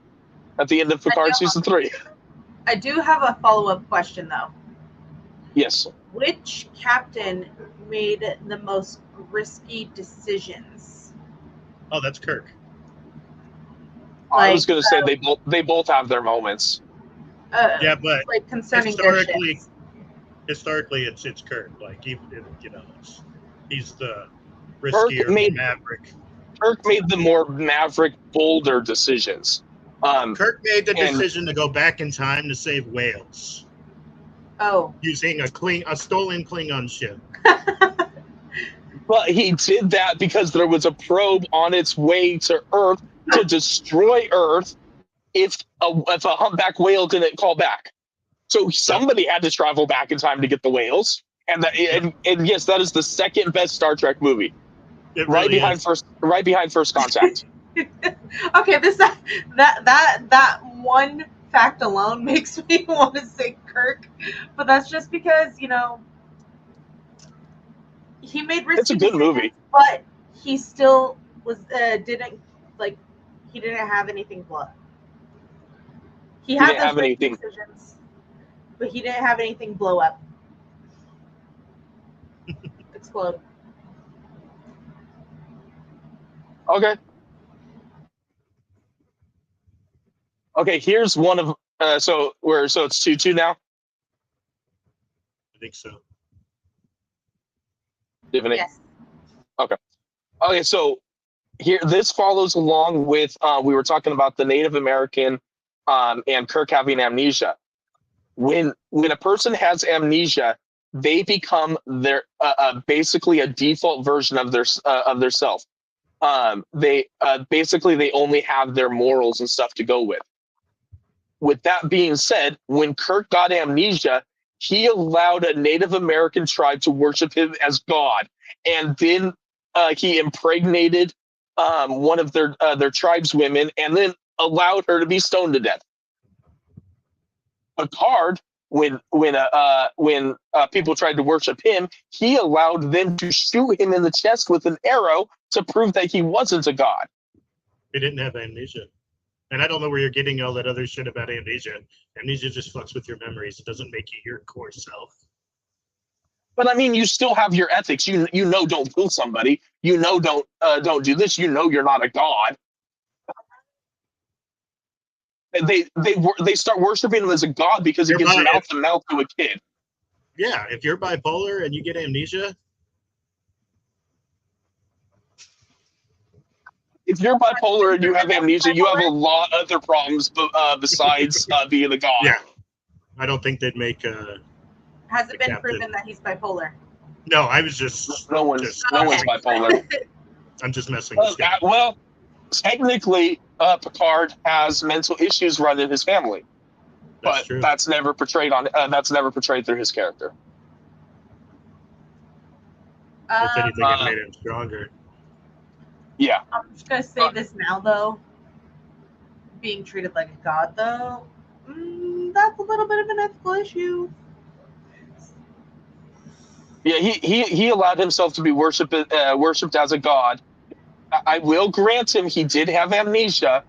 at the end of Picard season 3. I do have a follow-up question though. Yes. Which captain made the most risky decisions? Oh, that's Kirk. I was going to say they both have their moments. Yeah, but like concerning historically, it's Kirk. Like he's the riskier maverick. Kirk made the more maverick, bolder decisions. Kirk made the decision to go back in time to save whales. Oh, using a stolen Klingon ship. But he did that because there was a probe on its way to Earth to destroy Earth if a humpback whale didn't call back. So somebody had to travel back in time to get the whales. And yes, that is the second best Star Trek movie. Right behind First Contact. Okay, that one fact alone makes me want to say Kirk, but that's just because he made risky It's a good movie, but he still was didn't have anything blow. He had those risky decisions, but he didn't have anything blow up, explode. Okay, here's one of so it's 2-2 now. I think so. Tiffany? Yes. Okay, so this follows along with we were talking about the Native American and Kirk having amnesia. When a person has amnesia, they become their basically a default version of their self. They only have their morals and stuff to go with. With that being said, when Kirk got amnesia, he allowed a Native American tribe to worship him as God, and then he impregnated one of their tribeswomen, and then allowed her to be stoned to death. Picard, when people tried to worship him, he allowed them to shoot him in the chest with an arrow to prove that he wasn't a god. He didn't have amnesia. And I don't know where you're getting all that other shit about amnesia. Amnesia just fucks with your memories. It doesn't make you your core self. But I mean, you still have your ethics. You know, don't kill somebody. Don't do this. You're not a god. They start worshiping him as a god because he gives mouth to mouth to a kid. Yeah, if you're bipolar and you get amnesia, If you're bipolar and you have amnesia, you have a lot of other problems besides being a god. yeah, I don't think they'd make. Has it The been captain. proven that he's bipolar? No, I was just. No one's just bipolar. I'm just messing with you. Well, technically, Picard has mental issues running his family, That's but true. that's never portrayed through his character. If anything, Uh, it made him stronger. Yeah, I'm just gonna say this now, though. Being treated like a god, though, that's a little bit of an ethical issue. yeah. He allowed himself to be worshipped as a god. I will grant him he did have amnesia.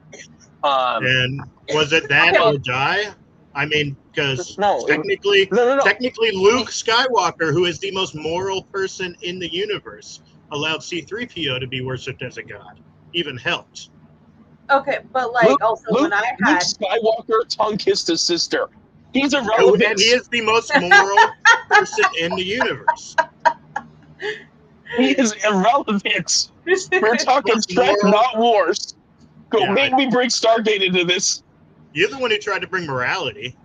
And was it that Okay. or die? I mean, because No, technically, no. technically, Luke Skywalker, who is the most moral person in the universe, allowed C-3PO to be worshipped as a god. Even helped. Okay, but like also when I Luke had Skywalker tongue kissed his sister. He's And irrelevant. he is the most moral person in the universe. He is irrelevant. We're talking Most Trek, moral- not wars. Go Yeah, make me bring Stargate into this. You're the one who tried to bring morality.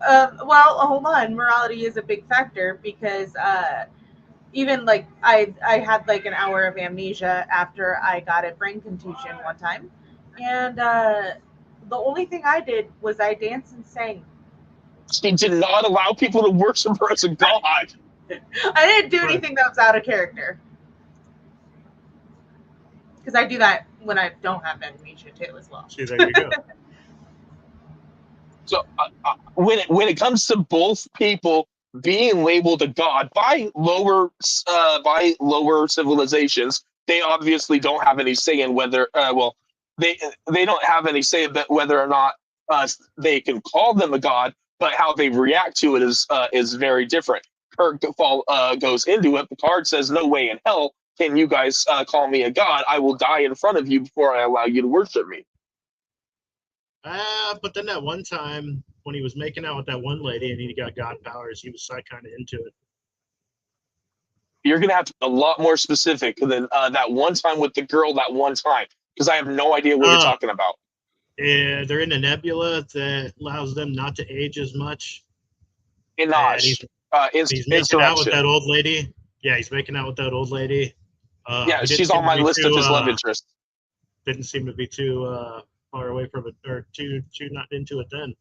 well, hold on. Morality is a big factor because even like I had like an hour of amnesia after I got a brain contusion one time, and the only thing I did was I danced and sang. She did not allow people to worship her as a god. I didn't do Right. anything that was out of character because I do that when I don't have amnesia too as well. See, there you go. So when it comes to both people being labeled a god by lower civilizations, they obviously don't have any say in whether they don't have any say about whether or not they can call them a god, but how they react to it is very different. Kirk goes into it. Picard says, "No way in hell can you guys call me a god. I will die in front of you before I allow you to worship me." But then that one time when he was making out with that one lady and he got god powers, he was kind of into it. You're going to have to be a lot more specific than that one time with the girl that one time, because I have no idea what you're talking about. Yeah, they're in a nebula that allows them not to age as much. Inaj. He's making out with that old lady. Yeah, he's making out with that old lady. Yeah, she's on my list of his love interests. Didn't seem to be too far away from it, or too not into it then.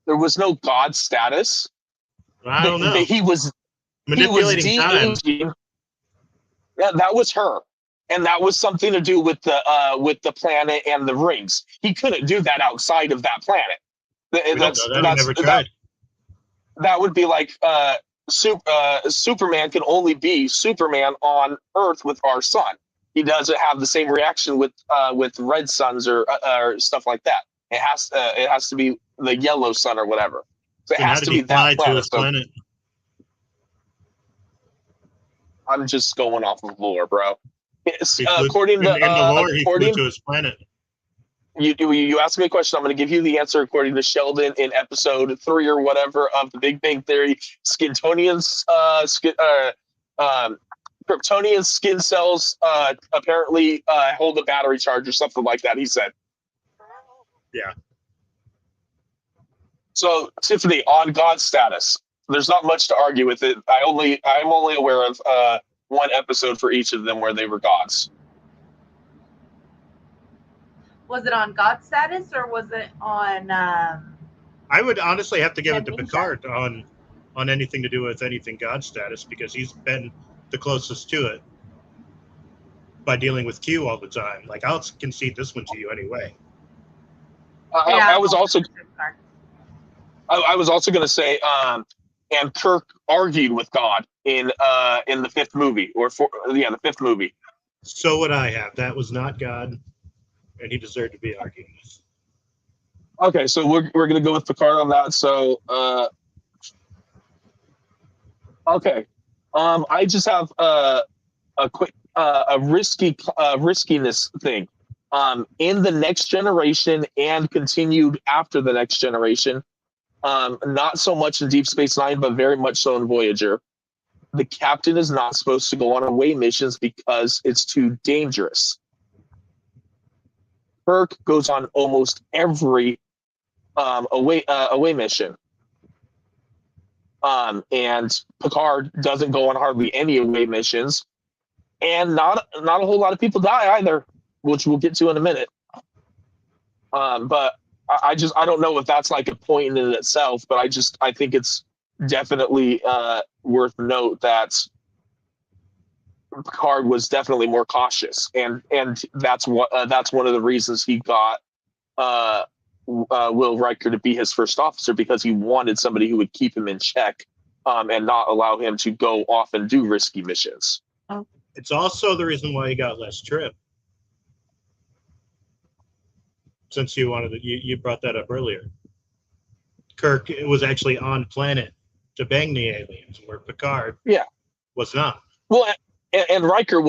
There was no god status. I don't know. He was Manipulating time. de-aging. Yeah, that was her, and that was something to do with the planet and the rings. He couldn't do that outside of that planet. We don't know that. He never tried. That would be like Superman can only be Superman on Earth with our sun. He doesn't have the same reaction with red suns or stuff like that. It has to be the yellow sun or whatever. So it Then has how to did he be fly that to planet. his planet? I'm just going off of lore, bro. He flew- According to in the lore, he flew according to his planet. you asked me a question. I'm going to give you the answer according to Sheldon in episode 3 or whatever of The Big Bang Theory. Kryptonian skin cells apparently hold a battery charge or something like that. He said. Yeah. So Tiffany, on God status, there's not much to argue with it. I'm only aware of one episode for each of them where they were gods. Was it on God status or was it on? I would honestly have to give it to Amnesia? Picard on anything to do with anything God status, because he's been the closest to it by dealing with Q all the time. Like, I'll concede this one to you anyway. I was also going to say, and Kirk argued with God in the fifth movie, the fifth movie. So would I have. That was not God, and he deserved to be arguing with. Okay, so we're going to go with Picard on that. So, okay, I just have a quick riskiness thing. In the Next Generation and continued after the Next Generation, not so much in Deep Space Nine, but very much so in Voyager. The captain is not supposed to go on away missions because it's too dangerous. Kirk goes on almost every away mission. And Picard doesn't go on hardly any away missions. And not a whole lot of people die either, which we'll get to in a minute. But I don't know if that's like a point in itself, but I think it's definitely worth note that Picard was definitely more cautious, and that's one of the reasons he got Will Riker to be his first officer, because he wanted somebody who would keep him in check and not allow him to go off and do risky missions. It's also the reason why he got less trip. Since you brought that up earlier. Kirk was actually on planet to bang the aliens, where Picard was not. Well, and Riker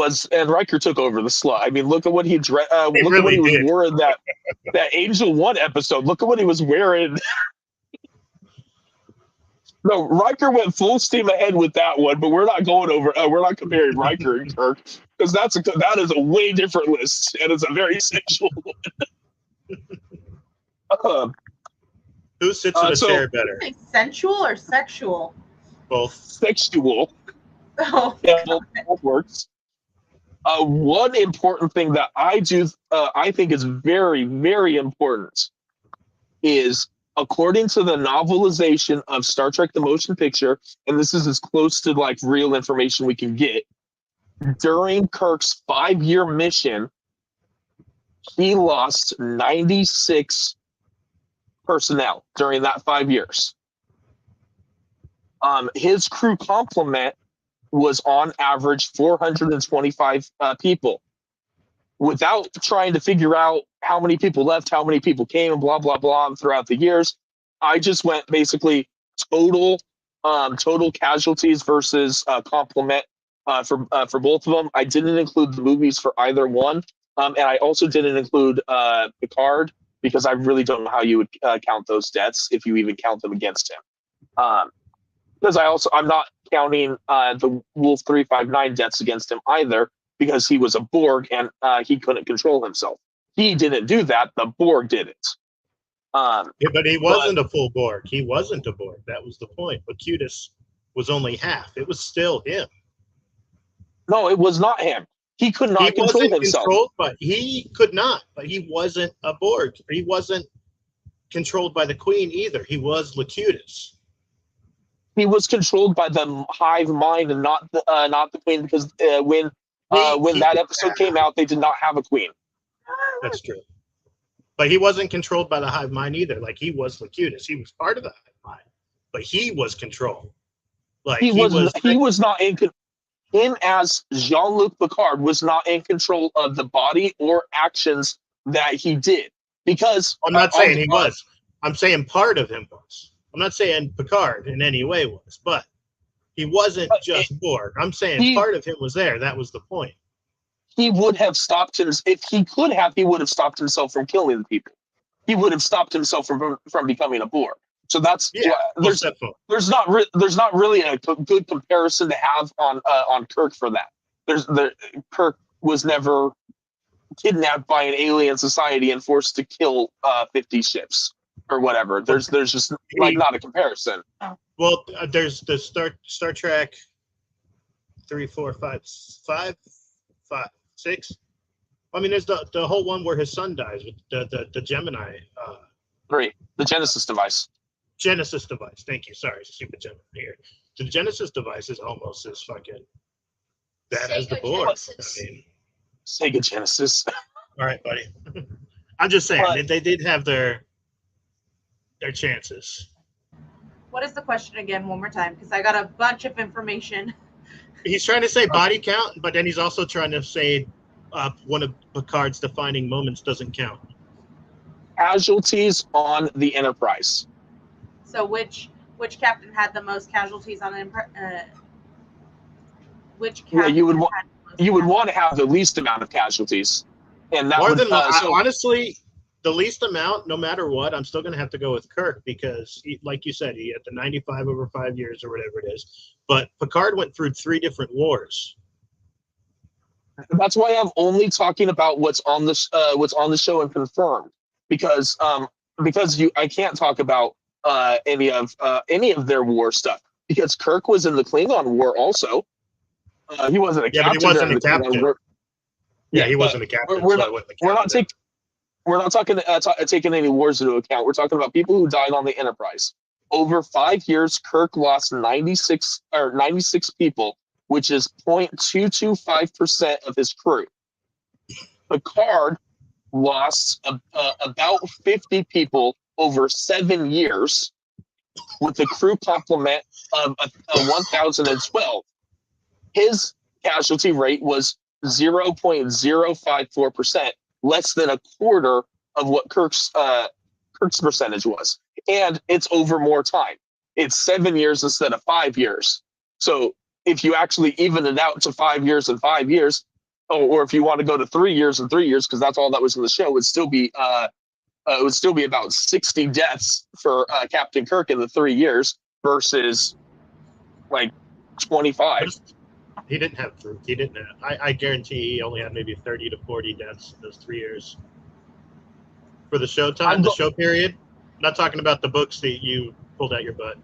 took over the slot. I mean, look at what he was wearing in that Angel 1 episode. Look at what he was wearing. No, Riker went full steam ahead with that one, but we're not comparing Riker and Kirk, because that is a way different list, and it's a very sexual one. Who sits in a chair better? Sensual or sexual? Both. Sexual. Oh, yeah, both works. One important thing that I think is very, very important is, according to the novelization of Star Trek the Motion Picture, and this is as close to like real information we can get, during Kirk's 5-year mission, he lost 96 personnel during that 5 years. His crew complement was on average 425 people. Without trying to figure out how many people left, how many people came, and blah, blah, blah throughout the years, I just went basically total casualties versus complement for both of them. I didn't include the movies for either one. And I also didn't include Picard, because I really don't know how you would count those deaths, if you even count them against him. Because I'm not counting the Wolf 359 deaths against him either, because he was a Borg and he couldn't control himself. He didn't do that. The Borg did it. But he wasn't a full Borg. He wasn't a Borg. That was the point. Locutus was only half. It was still him. No, it was not him. He could not control himself. He could not. But he wasn't a Borg. He wasn't controlled by the Queen either. He was Locutus. He was controlled by the hive mind and not the Queen, because when that episode came out, they did not have a Queen. That's true. But he wasn't controlled by the hive mind either. Like, he was Locutus. He was part of the hive mind, but he was controlled. Like, he was not in control. Him as Jean-Luc Picard was not in control of the body or actions that he did. Because I'm not saying he was. I'm saying part of him was. I'm not saying Picard in any way was, but he wasn't just Borg. I'm saying part of him was there. That was the point. He would have stopped him if he could have. He would have stopped himself from killing the people. He would have stopped himself from becoming a Borg. So that's there's not really a good comparison to have on Kirk for that. Kirk was never kidnapped by an alien society and forced to kill 50 ships or whatever. There's just like not a comparison. Well, there's the Star Trek 3, 4, 5, 6. I mean, there's the whole one where his son dies with the Gemini. 3, the Genesis device. Genesis device. Thank you. Sorry, stupid Gemini here. The Genesis device is almost as fucking bad as the Borg. I mean, Sega Genesis. All right, buddy. I'm just saying they did have their chances. What is the question again, one more time? Because I got a bunch of information. He's trying to say body count, but then he's also trying to say one of Picard's defining moments doesn't count. Casualties on the Enterprise. So which captain had the most casualties on the which captain? You would want to have the least amount of casualties, and that honestly, the least amount, no matter what, I'm still going to have to go with Kirk because, like you said, he had the 95 over 5 years or whatever it is. But Picard went through 3 different wars. That's why I'm only talking about what's on the show and confirmed, because I can't talk about any of their war stuff, because Kirk was in the Klingon War also. He wasn't a captain. But he wasn't during a the Klingon captain. War. Yeah, he wasn't a captain. We're not taking any wars into account. We're talking about people who died on the Enterprise. Over 5 years, Kirk lost 96 people, which is 0.225% of his crew. Picard lost about 50 people over 7 years, with a crew complement of 1,012. His casualty rate was 0.054%, less than a quarter of what Kirk's percentage was. And it's over more time. It's 7 years instead of 5 years. So if you actually even it out to 5 years and 5 years, or if you want to go to 3 years and 3 years, because that's all that was in the show, it would still be about 60 deaths for Captain Kirk in the 3 years versus like 25. He didn't have. I guarantee he only had maybe 30 to 40 deaths in those 3 years. For the show time, the show period. I'm not talking about the books that you pulled out your butt.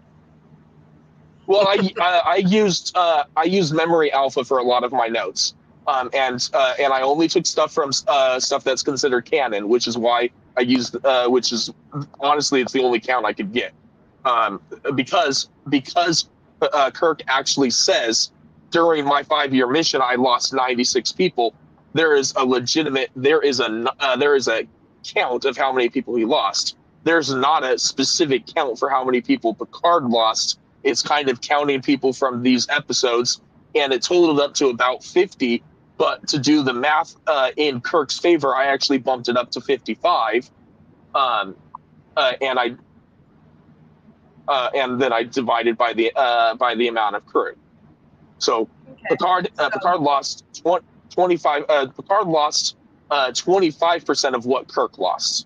Well, I used Memory Alpha for a lot of my notes, and I only took stuff from stuff that's considered canon, which is why I used which is honestly it's the only count I could get, because Kirk actually says during my 5-year mission I lost 96 people. There is a count of how many people he lost. There's not a specific count for how many people Picard lost. It's kind of counting people from these episodes, and it totaled up to about 50. But to do the math in Kirk's favor, I actually bumped it up to 55, and then I divided by the amount of crew. So okay. Picard lost 25. Picard lost 25% of what Kirk lost.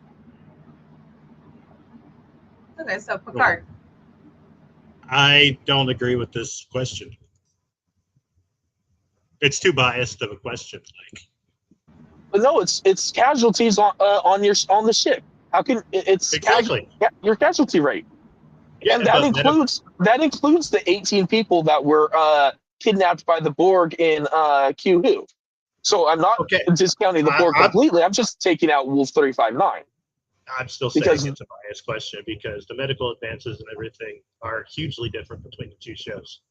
Okay, so Picard. I don't agree with this question. It's too biased of a question, Mike. But no, it's casualties on the ship. How can it's exactly your casualty rate? Yeah, and that includes the 18 people that were kidnapped by the Borg in Q-Who. So I'm not discounting the Borg completely. I'm just taking out Wolf 359. I'm still saying it's a biased question because the medical advances and everything are hugely different between the two shows.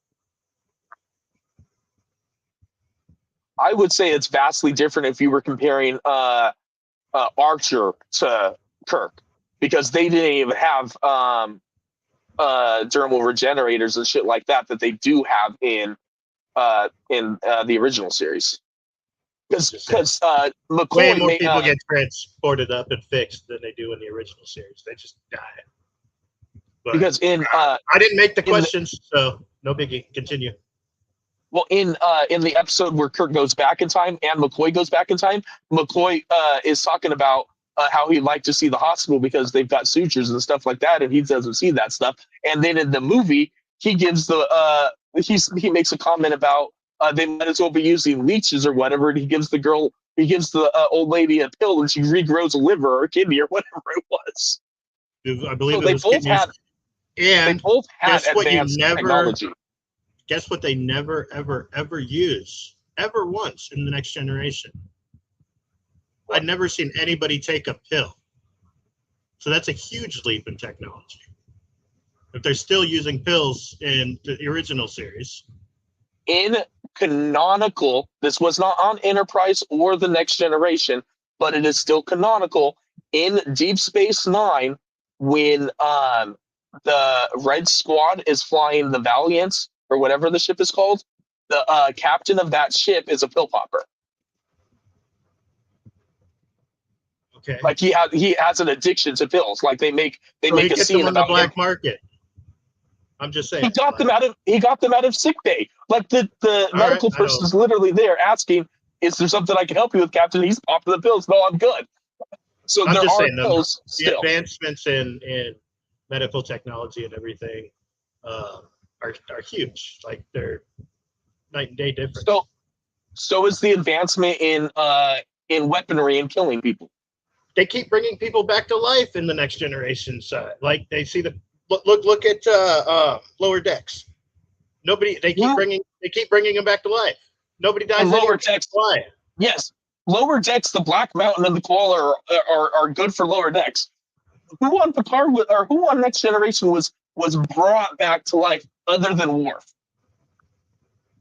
I would say it's vastly different if you were comparing Archer to Kirk, because they didn't even have dermal regenerators and shit like that they do have in the original series. Because McCoy way more people get transported up and fixed than they do in the original series. They just die. But because I didn't make the questions, so no biggie. Continue. Well, in the episode where Kirk goes back in time and McCoy goes back in time, McCoy is talking about how he'd like to see the hospital because they've got sutures and stuff like that, and he doesn't see that stuff. And then in the movie, he gives he makes a comment about they might as well be using leeches or whatever, and he gives the old lady a pill and she regrows a liver or a kidney or whatever it was. I believe so they both had advanced technology. Guess what they never, ever, ever use, ever once in The Next Generation? I'd never seen anybody take a pill. So that's a huge leap in technology. If they're still using pills in the original series. In canonical, this was not on Enterprise or The Next Generation, but it is still canonical. In Deep Space Nine, when the Red Squad is flying the Valiant, or whatever the ship is called, the captain of that ship is a pill popper. Okay. Like he has an addiction to pills. Like they make a scene on the about black him. market. I'm just saying. He got them out of sick bay. Like the medical person is literally there asking, "Is there something I can help you with, Captain?" He's popping the pills. No, I'm good. So I'm there just are saying pills the still. advancements in medical technology and everything are huge. Like they're night and day difference. So is the advancement in weaponry and killing people. They keep bringing people back to life in the next generation side. Like they see the look at Lower Decks. Nobody they keep bringing them back to life. Nobody dies. And Lower anymore. Decks. Why? Yes, Lower Decks. The Black Mountain and the Koala are good for Lower Decks. Who on Picard or who on Next Generation was brought back to life other than Worf?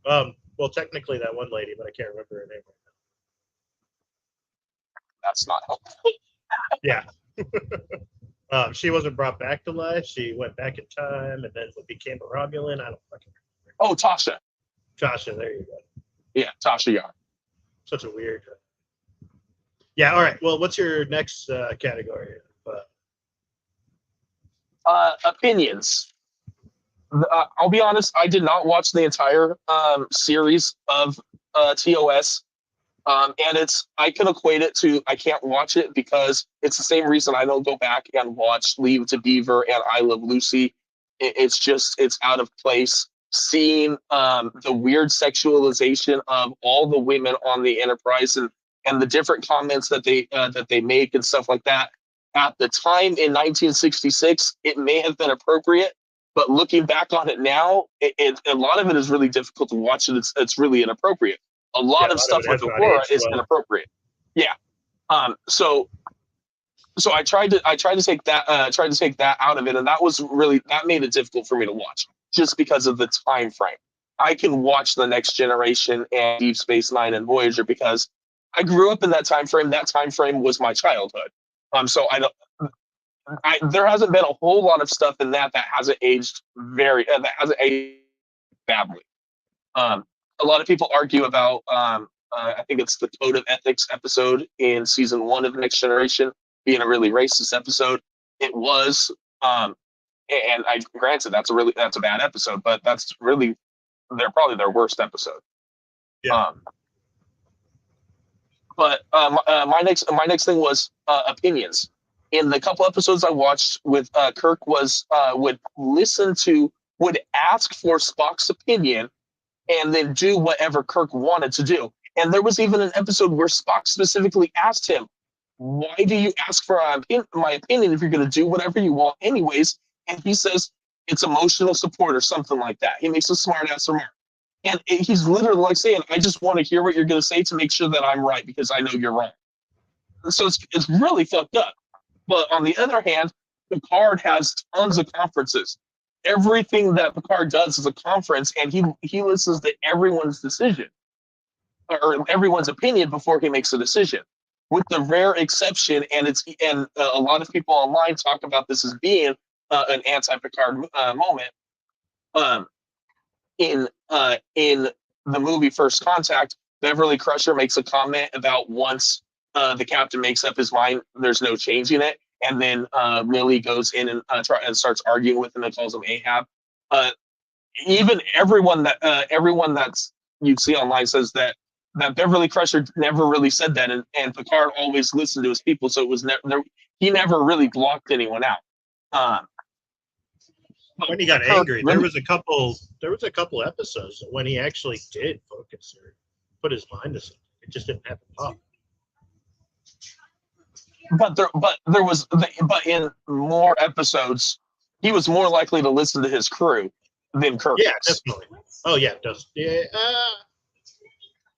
Well, technically that one lady, but I can't remember her name. That's not helpful. Yeah. She wasn't brought back to life. She went back in time and then became a Romulan. I don't fucking remember. Oh, Tasha. Tasha, there you go. Yeah, Tasha Yar. Such a weird. Yeah. All right. Well, what's your next category? Opinions. I'll be honest. I did not watch the entire series of TOS. And I can equate it to I can't watch it because it's the same reason I don't go back and watch Leave to Beaver and I Love Lucy. It's out of place. Seeing the weird sexualization of all the women on the Enterprise and the different comments that they make and stuff like that. At the time in 1966, it may have been appropriate, but looking back on it now, a lot of it is really difficult to watch, and it's really inappropriate. A lot of stuff with Aurora is inappropriate. Yeah. So I tried to take that out of it, and that made it difficult for me to watch just because of the time frame. I can watch The Next Generation and Deep Space Nine and Voyager because I grew up in that time frame. That time frame was my childhood. So there hasn't been a whole lot of stuff in that hasn't aged badly. A lot of people argue about I think it's the Code of Ethics episode in season 1 of Next Generation being a really racist episode. It was, and I granted that's a bad episode, but that's really probably their worst episode. Yeah. But my next thing was opinions. In the couple episodes I watched with Kirk would ask for Spock's opinion and then do whatever Kirk wanted to do. And there was even an episode where Spock specifically asked him, "Why do you ask for my opinion if you're going to do whatever you want anyways?" And he says, "It's emotional support," or something like that. He makes a smart ass remark. And he's literally like saying, "I just want to hear what you're going to say to make sure that I'm right because I know you're wrong." So it's really fucked up. But on the other hand, Picard has tons of conferences. Everything that Picard does is a conference, and he listens to everyone's decision or everyone's opinion before he makes a decision. With the rare exception, and a lot of people online talk about this as being an anti-Picard moment. In the movie First Contact, Beverly Crusher makes a comment about once the captain makes up his mind, there's no changing it. And then Millie goes in and starts arguing with him and calls him Ahab. Even everyone that's you see online says that Beverly Crusher never really said that, and Picard always listened to his people, so it was he never really blocked anyone out. When he got angry, there was a couple episodes when he actually did focus or put his mind to something. It just didn't happen often. But in more episodes, he was more likely to listen to his crew than Kirk. Yeah, definitely. Oh yeah, it does. Yeah.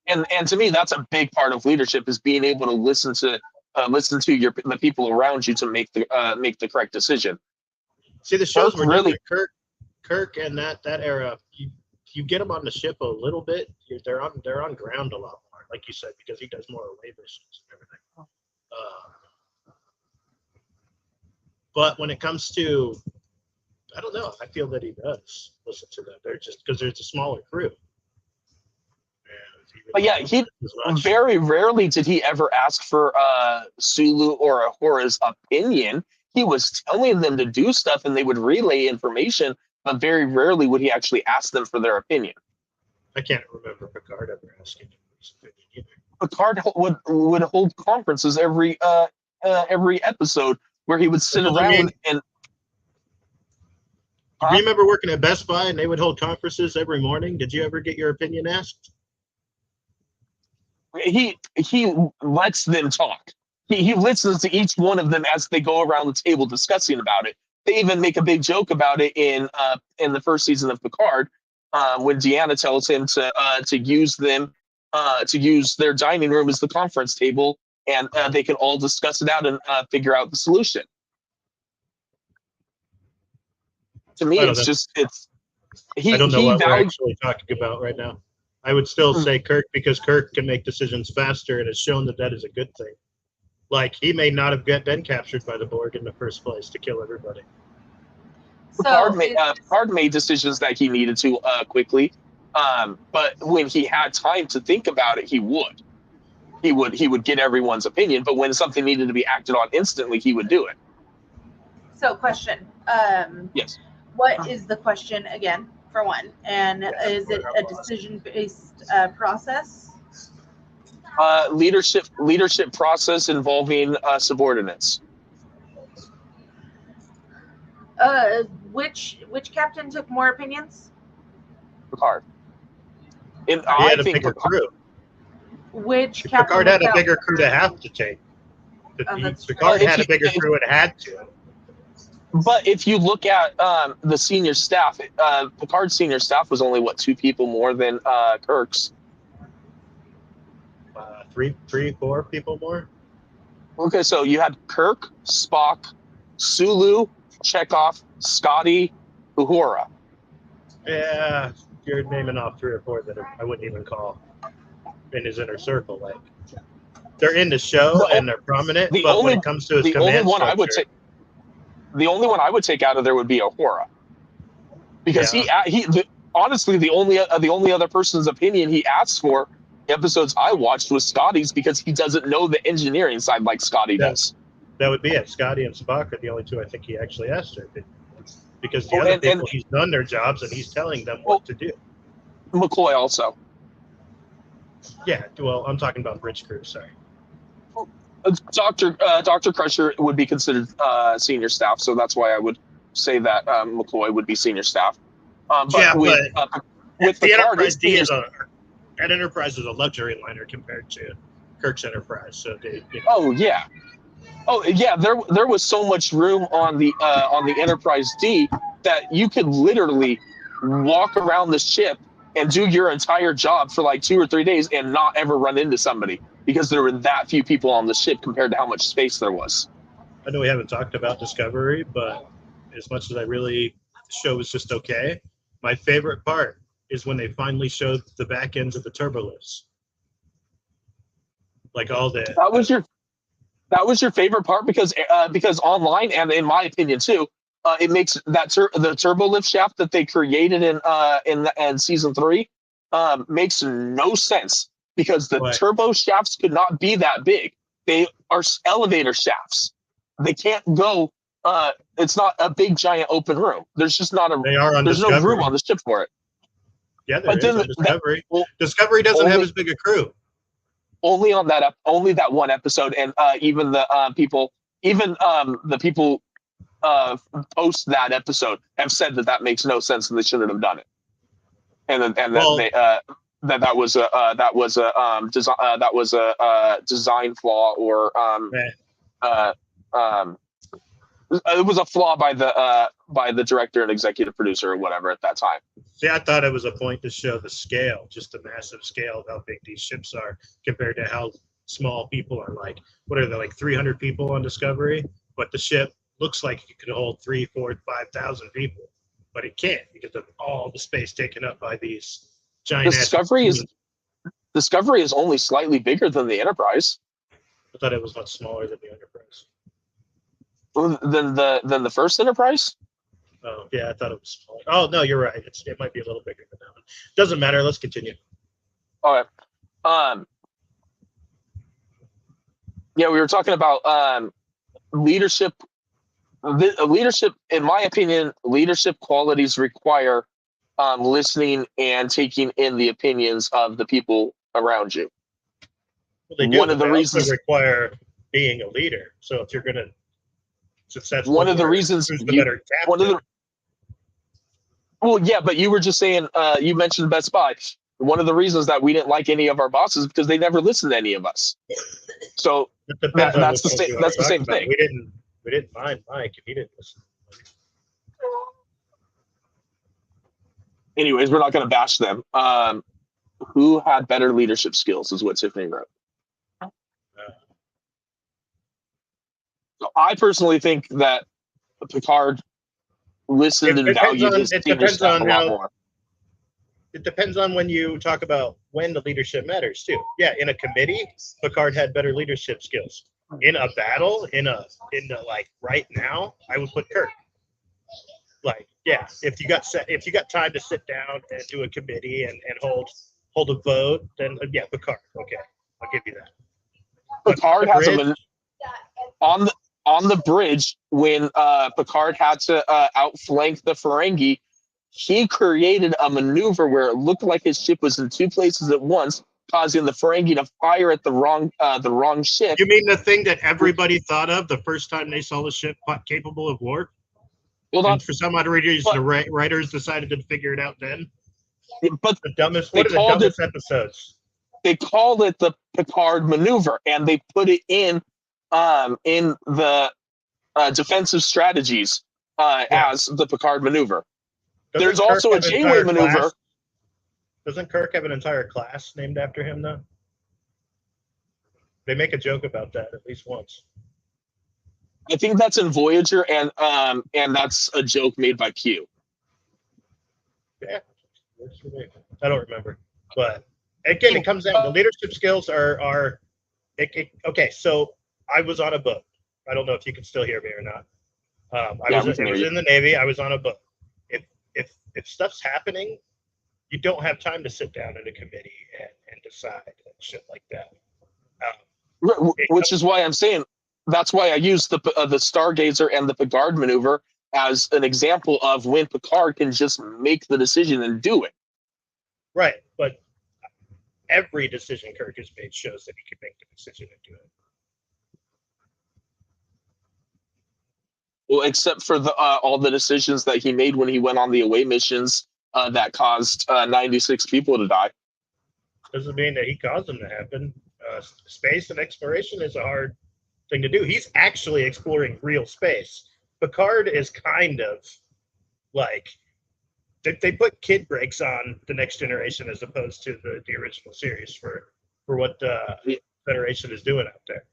And to me, that's a big part of leadership is being able to listen to the people around you to make the correct decision. See, the shows were really different. Kirk and that era, you get them on the ship a little bit. They're on ground a lot more, like you said, because he does more away missions and everything. But when it comes to, I don't know, I feel that he does listen to them. They're just because there's a smaller crew. But yeah, he very rarely did he ever ask for Sulu or Ahora's opinion. He was telling them to do stuff and they would relay information, but very rarely would he actually ask them for their opinion. I can't remember Picard ever asking him his opinion either. Picard would hold conferences every every episode where he would sit Well, I around mean- and. Do you remember working at Best Buy and they would hold conferences every morning? Did you ever get your opinion asked? He lets them talk. He listens to each one of them as they go around the table discussing about it. They even make a big joke about it in the first season of Picard, when Deanna tells him to use their dining room as the conference table, and they can all discuss it out and figure out the solution. To me, I don't it's know. just I don't know what we're values. actually talking about right now. I would still say Kirk, because Kirk can make decisions faster and has shown that that is a good thing. Like, he may not have been captured by the Borg in the first place to kill everybody. Picard made decisions that he needed to quickly, but when he had time to think about it, he would get everyone's opinion. But when something needed to be acted on instantly, he would do it. So, question. Yes. What is the question again, for one? And is it a decision-based process? Leadership process involving subordinates. Which captain took more opinions? Picard. And He I had a think bigger crew. Which captain? Picard had a looked out- bigger crew to have to take. Oh, that's Picard true. had a bigger crew and had to. But if you look at the senior staff, Picard's senior staff was only 2 people more than Kirk's. 4 people more. Okay, so you had Kirk, Spock, Sulu, Chekhov, Scotty, Uhura. Yeah, you're naming off 3 or 4 that I wouldn't even call in his inner circle. Like, they're in the show and they're prominent, but when it comes to his command structure, the only one I would take out of there would be Uhura, because honestly the only other person's opinion he asked for episodes I watched was Scotty's, because he doesn't know the engineering side like Scotty does. that would be it. Scotty and Spock are the only 2 I think he actually asked her, because the other people, he's done their jobs and he's telling them what to do. McCoy also. Yeah, well, I'm talking about bridge crew. Sorry. Dr. Crusher would be considered senior staff, so that's why I would say that McCoy would be senior staff. With the Picard, Enterprise D that Enterprise is a luxury liner compared to Kirk's Enterprise. So Oh yeah, there was so much room on the Enterprise D that you could literally walk around the ship and do your entire job for like 2 or 3 days and not ever run into somebody, because there were that few people on the ship compared to how much space there was. I know we haven't talked about Discovery, but as much as the show was just okay, my favorite part is when they finally showed the back ends of the turbolifts. Like all the that was your favorite part, because online, and in my opinion too, it makes that the turbolift shaft that they created in season 3 makes no sense, because the turbo shafts could not be that big. They are elevator shafts. They can't go. It's not a big giant open room. There's just not a. There's no room on the ship for it. Yeah, there is on Discovery. Discovery doesn't have as big a crew. Only that one episode, and even the people post that episode have said that makes no sense and they shouldn't have done it, that was a design flaw, or it was a flaw by the director and executive producer or whatever at that time. See, I thought it was a point to show the scale, just the massive scale of how big these ships are compared to how small people are. Like, what are they, like 300 people on Discovery? But the ship looks like it could hold 3,000, 4,000, 5,000 people, but it can't, because of all the space taken up by these giant. Discovery is only slightly bigger than the Enterprise. I thought it was much smaller than the Enterprise. Than the first Enterprise? Oh, yeah, I thought it was smaller. Oh, no, you're right. It might be a little bigger than that one. Doesn't matter. Let's continue. All right. Yeah, we were talking about leadership. Leadership, in my opinion, leadership qualities require listening and taking in the opinions of the people around you. Well, they do. One of the reasons require being a leader. So if you're going to successful, one of the reasons who's the better captain? one of the well, yeah, but you were just saying you mentioned Best Buy. One of the reasons that we didn't like any of our bosses is because they never listened to any of us. So that's the same thing. We didn't mind Mike if he didn't listen. Anyways, we're not going to bash them. Who had better leadership skills is what Tiffany wrote. So I personally think that Picard listened and valued his senior staff a lot more. It depends on when you talk about when the leadership matters too. Yeah, in a committee, Picard had better leadership skills. In a battle, in the like right now, I would put Kirk. Like, yeah, if you got time to sit down and do a committee and hold a vote, then yeah, Picard. Okay, I'll give you that. Picard has on the bridge when Picard had to outflank the Ferengi. He created a maneuver where it looked like his ship was in two places at once, causing the Ferengi to fire at the wrong ship. You mean the thing that everybody thought of the first time they saw the ship capable of war? Well, and for some odd reason, the writers decided to figure it out then. But the dumbest. What are the dumbest episodes? They called it the Picard maneuver, and they put it in the defensive strategies as the Picard maneuver. There's also a Janeway maneuver. Doesn't Kirk have an entire class named after him, though? They make a joke about that at least once. I think that's in Voyager, and that's a joke made by Q. Yeah, I don't remember, but again, it comes down. The leadership skills are okay. So I was on a boat. I don't know if you can still hear me or not. I was in the Navy. I was on a boat. If stuff's happening, you don't have time to sit down in a committee and decide and shit like that. Which is why I'm saying that's why I use the Stargazer and the Picard maneuver as an example of when Picard can just make the decision and do it. Right, but every decision Kirk has made shows that he can make the decision and do it. Well, except for all the decisions that he made when he went on the away missions that caused 96 people to die. Doesn't mean that he caused them to happen. Space and exploration is a hard thing to do. He's actually exploring real space. Picard is kind of like they put kid brakes on the Next Generation as opposed to the original series for what the Federation is doing out there.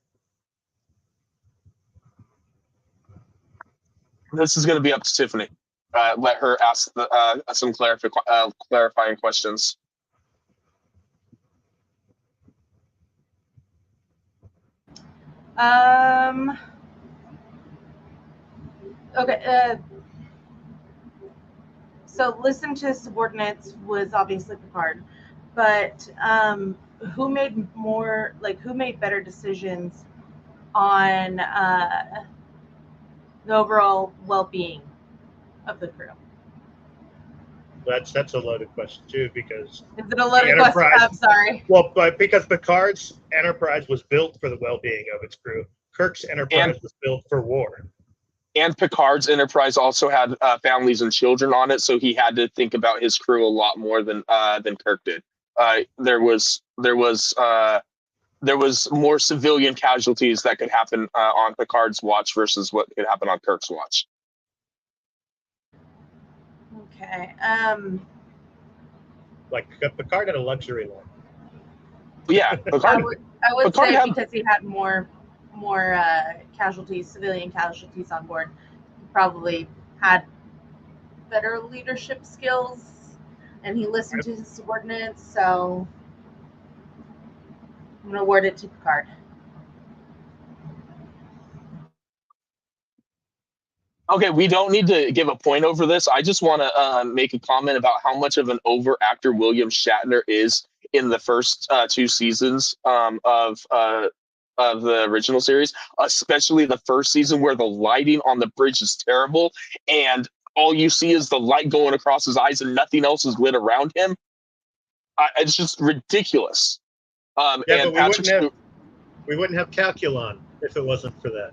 This is going to be up to Tiffany. Let her ask some clarifying questions. Okay. So listen to subordinates was obviously Picard, but who made better decisions on the overall well-being of the crew? That's a loaded question too, because is it a loaded question? I'm sorry. Well, but because Picard's Enterprise was built for the well-being of its crew, Kirk's Enterprise was built for war. And Picard's Enterprise also had families and children on it, so he had to think about his crew a lot more than Kirk did. There was more civilian casualties that could happen on Picard's watch versus what could happen on Kirk's watch. Okay. Like Picard had a luxury line. Yeah, Picard. I would Picard say because he had more casualties, civilian casualties on board, he probably had better leadership skills, and he listened to his subordinates. So I'm going to award it to Picard. Okay, we don't need to give a point over this. I just want to make a comment about how much of an over actor William Shatner is in the first two seasons of the original series, especially the first season where the lighting on the bridge is terrible and all you see is the light going across his eyes and nothing else is lit around him. It's just ridiculous. Yeah, but we wouldn't have Calculon. if it wasn't for that.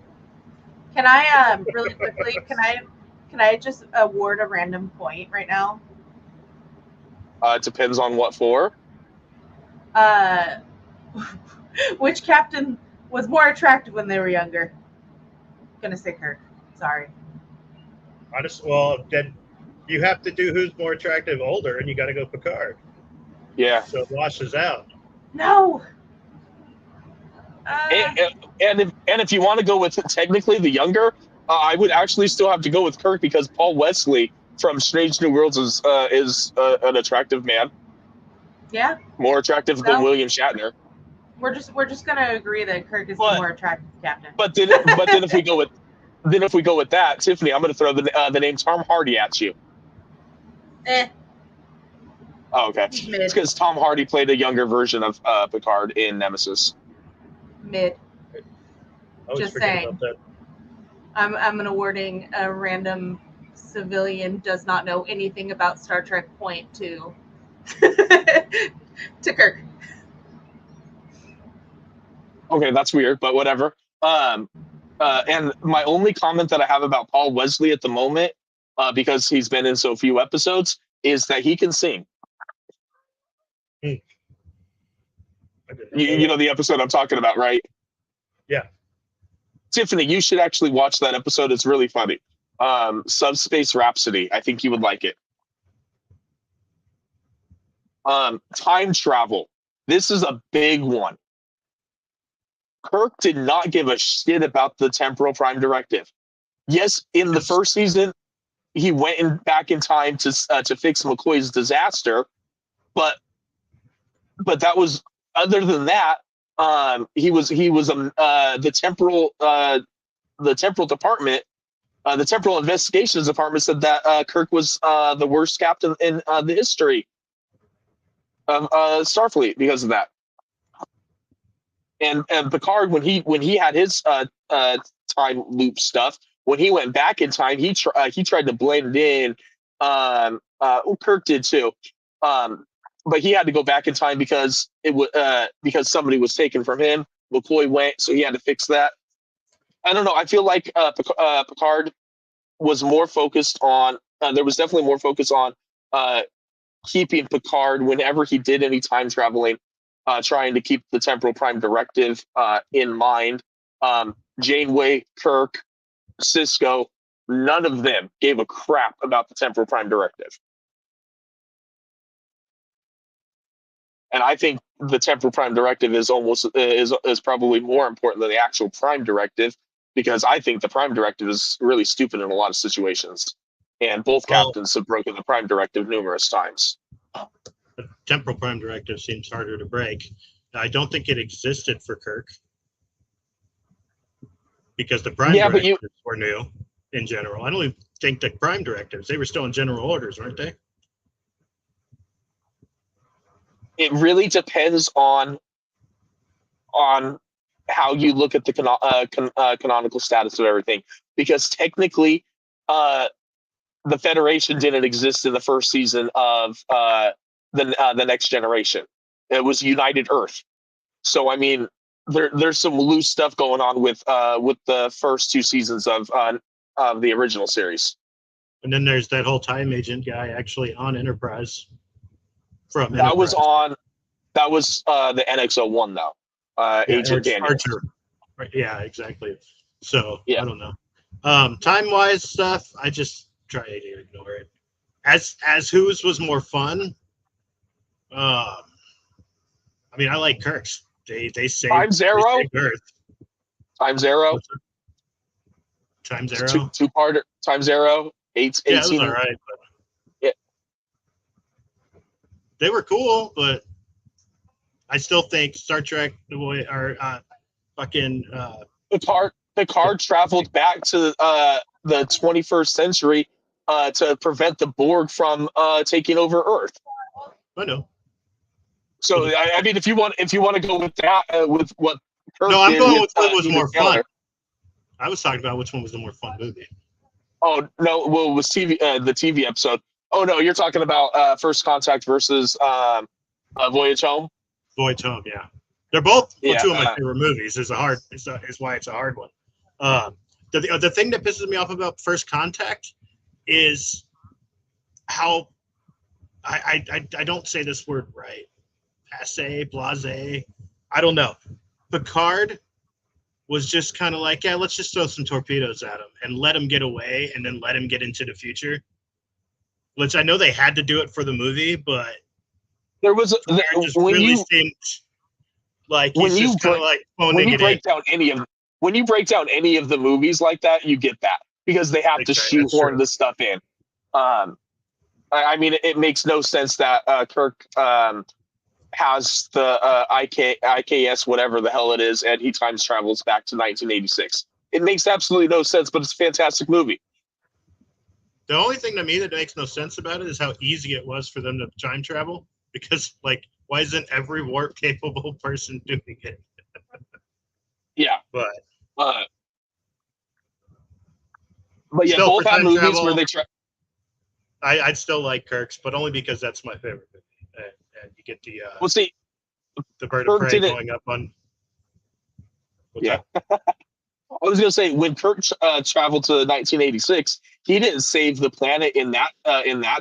Can I really quickly? Can I just award a random point right now? It depends on what for. Which captain was more attractive when they were younger? Gonna say Kirk. Sorry. Well, then you have to do who's more attractive older, and you got to go Picard. Yeah. So it washes out. No. And if you want to go with technically the younger, I would actually still have to go with Kirk because Paul Wesley from Strange New Worlds is an attractive man, Yeah. more attractive than William Shatner. We're just gonna agree that Kirk is the more attractive captain. But then if we go with that, Tiffany, I'm going to throw the name Tom Hardy at you. Oh, okay. It's because Tom Hardy played a younger version of Picard in Nemesis. Mid. Just saying. About that. I'm awarding a random civilian does not know anything about Star Trek point to Kirk. Okay, that's weird, but whatever. And my only comment that I have about Paul Wesley at the moment, because he's been in so few episodes, is that he can sing. You know the episode I'm talking about, right? Yeah. Tiffany, you should actually watch that episode. It's really funny. Subspace Rhapsody. I think you would like it. Time travel. This is a big one. Kirk did not give a shit about the temporal prime directive. Yes, in the first season, he went back in time to fix McCoy's disaster, but that was, other than that, he was the temporal department, the temporal investigations department said that Kirk was the worst captain in the history of Starfleet because of that. And Picard, when he had his time loop stuff, when he went back in time, he tried to blend in. Kirk did too, but he had to go back in time because because somebody was taken from him. McCoy went, so he had to fix that. I don't know. I feel like Picard was more focused on. There was definitely more focus on keeping Picard whenever he did any time traveling. Trying to keep the temporal prime directive in mind. Janeway, Kirk, Sisko, none of them gave a crap about the temporal prime directive. And I think the temporal prime directive is probably more important than the actual prime directive, because I think the prime directive is really stupid in a lot of situations. And both captains have broken the prime directive numerous times. The temporal prime directive seems harder to break. I don't think it existed for Kirk because the prime directives were new in general. I don't even think the prime directives, they were still in general orders, weren't they? It really depends on how you look at the canonical status of everything, because technically the Federation didn't exist in the first season of the Next Generation. It was United Earth. So I mean, there's some loose stuff going on with the first two seasons of the original series. And then there's that whole time agent guy actually on Enterprise. From that Enterprise. That was the NX-01 though. Agent Daniel. Archer. Right, yeah, exactly. So yeah. I don't know. Time-wise stuff, I just try to ignore it. As whose was more fun. I mean, I like Kirk's. They saved Time Zero. They saved Earth. Time Zero. Time Zero. Two-parter. Time Zero. 18. Yeah, it was all right. But yeah. They were cool, but I still think Star Trek Picard traveled back to the 21st century to prevent the Borg from taking over Earth. I know. So I mean, if you want to go with that, with what Kirk I'm did going with what was more Taylor. fun. I was talking about which one was the more fun movie. Oh no, well, it was the TV episode. Oh no, you're talking about First Contact versus Voyage Home. Voyage Home, yeah. They're both Yeah, two of my favorite movies. Is why it's a hard one. The thing that pisses me off about First Contact is how I don't say this word right. Passe, blase. I don't know. Picard was just kind of like, yeah, let's just throw some torpedoes at him and let him get away, and then let him get into the future. Which I know they had to do it for the movie, but there was seemed like he's just kind of like when you break down any of the movies like that, you get that because they have to shoehorn the stuff in. I mean, it makes no sense that Kirk has the IKS, whatever the hell it is, and he time travels back to 1986. It makes absolutely no sense, but it's a fantastic movie. The only thing to me that makes no sense about it is how easy it was for them to time travel. Because, like, why isn't every warp-capable person doing it? Yeah. But yeah, still, both have movies travel, where they I'd still like Kirk's, but only because that's my favorite movie. And you get the the bird of prey going up on. Yeah. I was gonna say when Kirk traveled to 1986, he didn't save the planet in that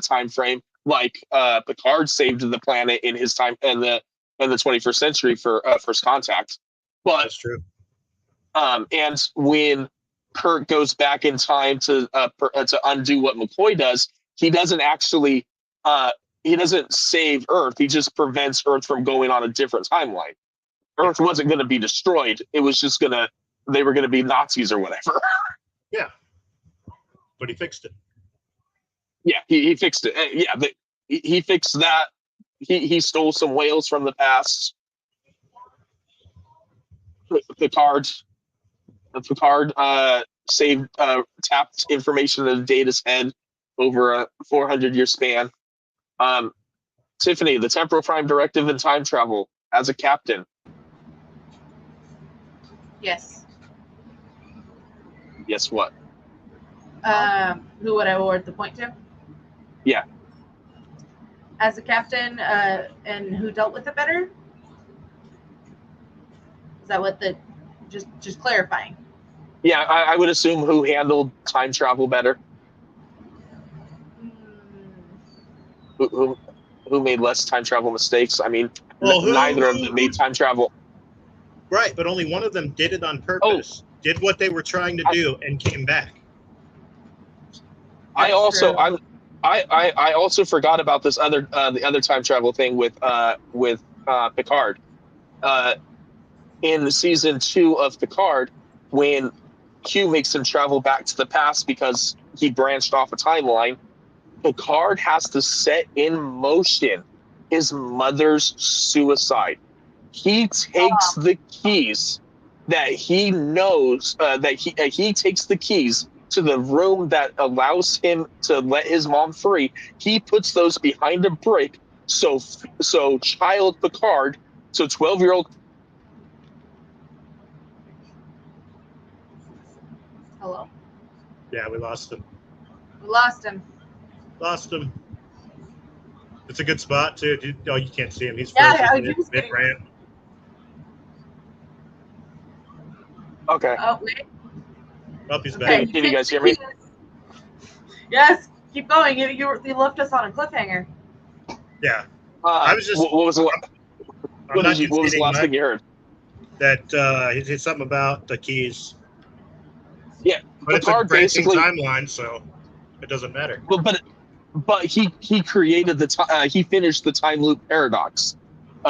time frame like Picard saved the planet in his time in the 21st century for First Contact. But that's true. And when Kirk goes back in time to undo what McCoy does, he doesn't actually he doesn't save Earth. He just prevents Earth from going on a different timeline. Earth wasn't going to be destroyed. It was just they were going to be Nazis or whatever. Yeah. But he fixed it. Yeah, he fixed it. Yeah, he fixed that. He stole some whales from the past. Picard saved tapped information in Data's head over a 400-year span. Tiffany, the temporal prime directive and time travel as a captain. Yes. Yes, what? Who would I award the point to? Yeah. As a captain, and who dealt with it better? Is that what just clarifying? Yeah, I would assume who handled time travel better. Who made less time travel mistakes? I mean, neither of them made time travel. Right, but only one of them did it on purpose. Did what they were trying to do and came back. I also forgot about this other the other time travel thing with Picard. In season 2 of Picard, when Q makes him travel back to the past because he branched off a timeline, Picard has to set in motion his mother's suicide. He takes the keys that he knows he takes the keys to the room that allows him to let his mom free. He puts those behind a brick so child Picard, so 12-year-old. Hello? Yeah, we lost him. Lost him. It's a good spot too. Oh, you can't see him. He's mid-rant. Okay. Oh, wait. Oh, he's back. Okay. Can you guys hear me? Yes. Keep going. You left us on a cliffhanger. Yeah. I was just. What was the last thing you heard? That he did something about the keys. Yeah, but it's a branching timeline, so it doesn't matter. But he created he finished the time loop paradox.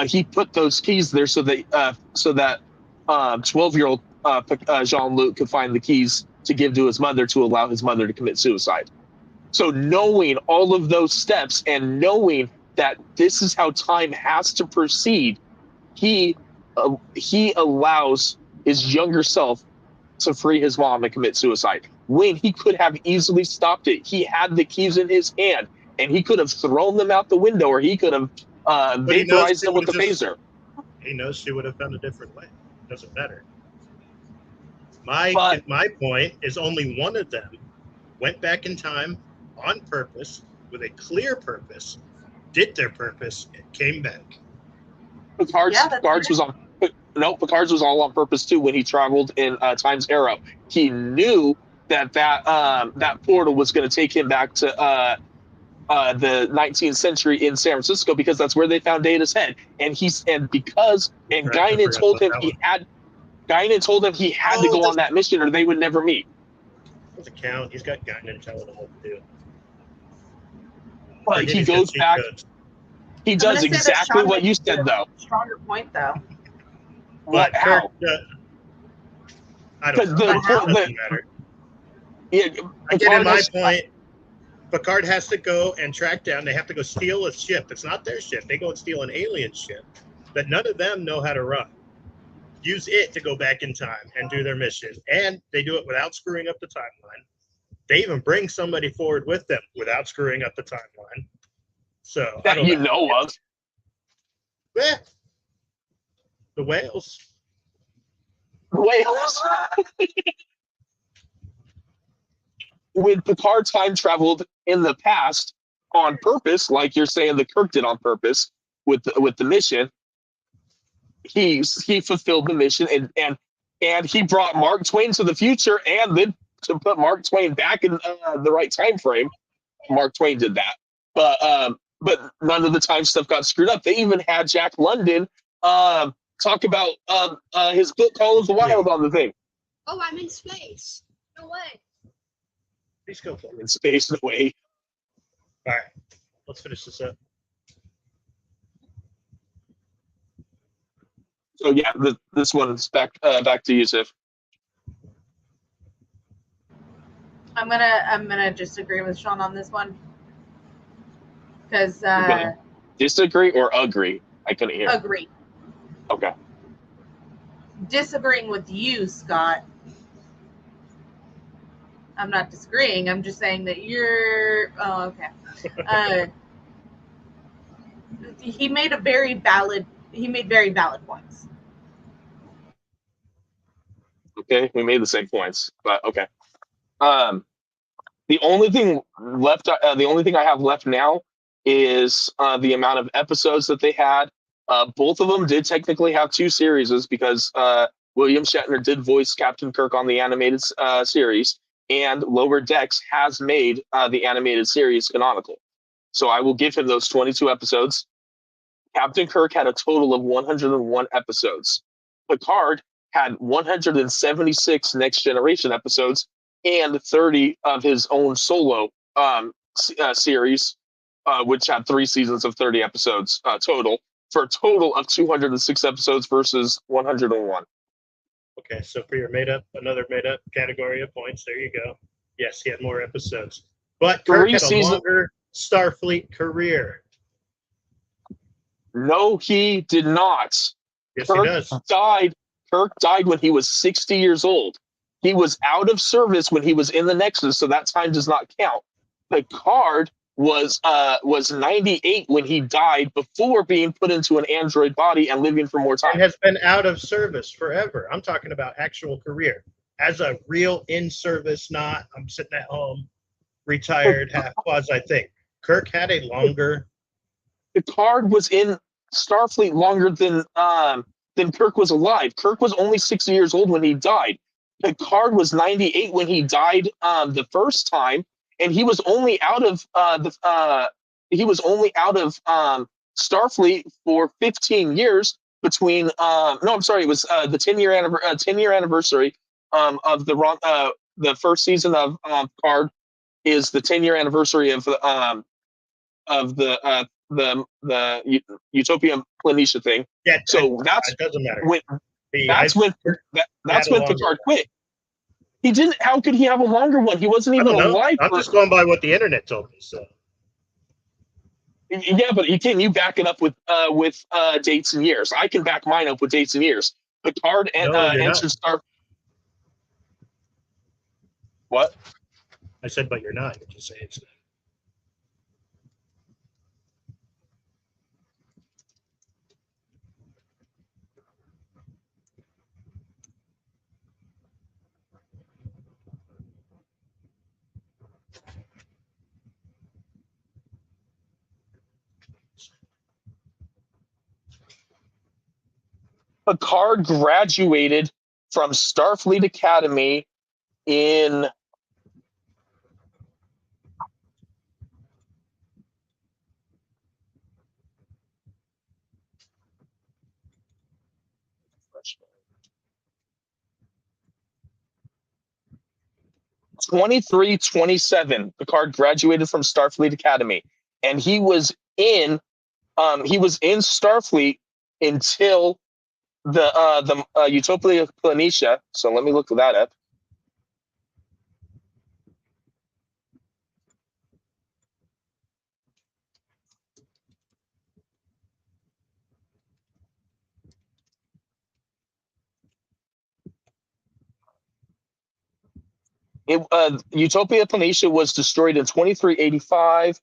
He put those keys there so that 12-year-old Jean-Luc could find the keys to give to his mother to allow his mother to commit suicide. So knowing all of those steps and knowing that this is how time has to proceed, he allows his younger self to free his mom and commit suicide when he could have easily stopped it. He had the keys in his hand and he could have thrown them out the window, or he could have vaporized them with the phaser. He knows she would have done a different way. Doesn't matter. My point is only one of them went back in time on purpose with a clear purpose, did their purpose, and came back. Picard's was on no, Picard's was all on purpose too. When he traveled in Time's Arrow, he knew that portal was going to take him back to the 19th century in San Francisco, because that's where they found Data's head. And Guinan told him he had to go on that mission, or they would never meet. Doesn't count. He's got Guinan telling him what to do. But he goes back. He does exactly what you said, though. Stronger point, though. What? How? I don't know. It doesn't matter. Yeah, Again, in my point, Picard has to go and track down. They have to go steal a ship. It's not their ship. They go and steal an alien ship that none of them know how to run. Use it to go back in time and do their mission. And they do it without screwing up the timeline. They even bring somebody forward with them without screwing up the timeline. So that you know of. Eh, the whales. Whales. When Picard time traveled in the past on purpose, like you're saying the Kirk did on purpose with the mission, he fulfilled the mission and he brought Mark Twain to the future, and then to put Mark Twain back in the right time frame. Mark Twain did that, but none of the time stuff got screwed up. They even had Jack London talk about his book Call of the Wild on the thing. Oh, I'm in space. No way. Please go for it. In space, no way. All right, let's finish this up. So yeah, this one's back to you, Sif. I'm gonna disagree with Sean on this one, because disagree or agree? I couldn't hear. Agree. Okay. Disagreeing with you, Scott. I'm not disagreeing. I'm just saying that you're. Oh, okay. He made very valid points. Okay, we made the same points, but okay. The only thing I have left now is the amount of episodes that they had. Both of them did technically have 2 series, because William Shatner did voice Captain Kirk on the animated series, and Lower Decks has made the animated series canonical. So I will give him those 22 episodes. Captain Kirk had a total of 101 episodes. Picard had 176 Next Generation episodes and 30 of his own solo series, which had 3 seasons of 30 episodes total, for a total of 206 episodes versus 101. Okay, so for your another made-up category of points, there you go. Yes, he had more episodes. But Kirk had a longer Starfleet career. No, he did not. Yes, he does. Kirk died when he was 60 years old. He was out of service when he was in the Nexus, so that time does not count. Picard was 98 when he died, before being put into an android body and living for more time. And has been out of service forever. I'm talking about actual career. As a real in-service, not I'm sitting at home, retired, half quasi thing. Kirk had a longer. Picard was in Starfleet longer than Kirk was alive. Kirk was only 60 years old when he died. Picard was 98 when he died the first time, and he was only out of Starfleet for 15 years between it was the 10-year anniversary of the first season of Picard is the 10-year anniversary of the Utopia Planitia thing. Yeah, so that's it doesn't matter. That's when Picard quit. He didn't. How could he have a longer one? He wasn't even alive. I'm just going by what the internet told me. So. Yeah, but you back it up with dates and years. I can back mine up with dates and years. Picard and entered Star. What? I said, but you're not. You're just saying so. Picard graduated from Starfleet Academy in (2327). Picard graduated from Starfleet Academy, and he was in Starfleet until the Utopia Planitia. So let me look that up. Utopia Planitia was destroyed in 2385,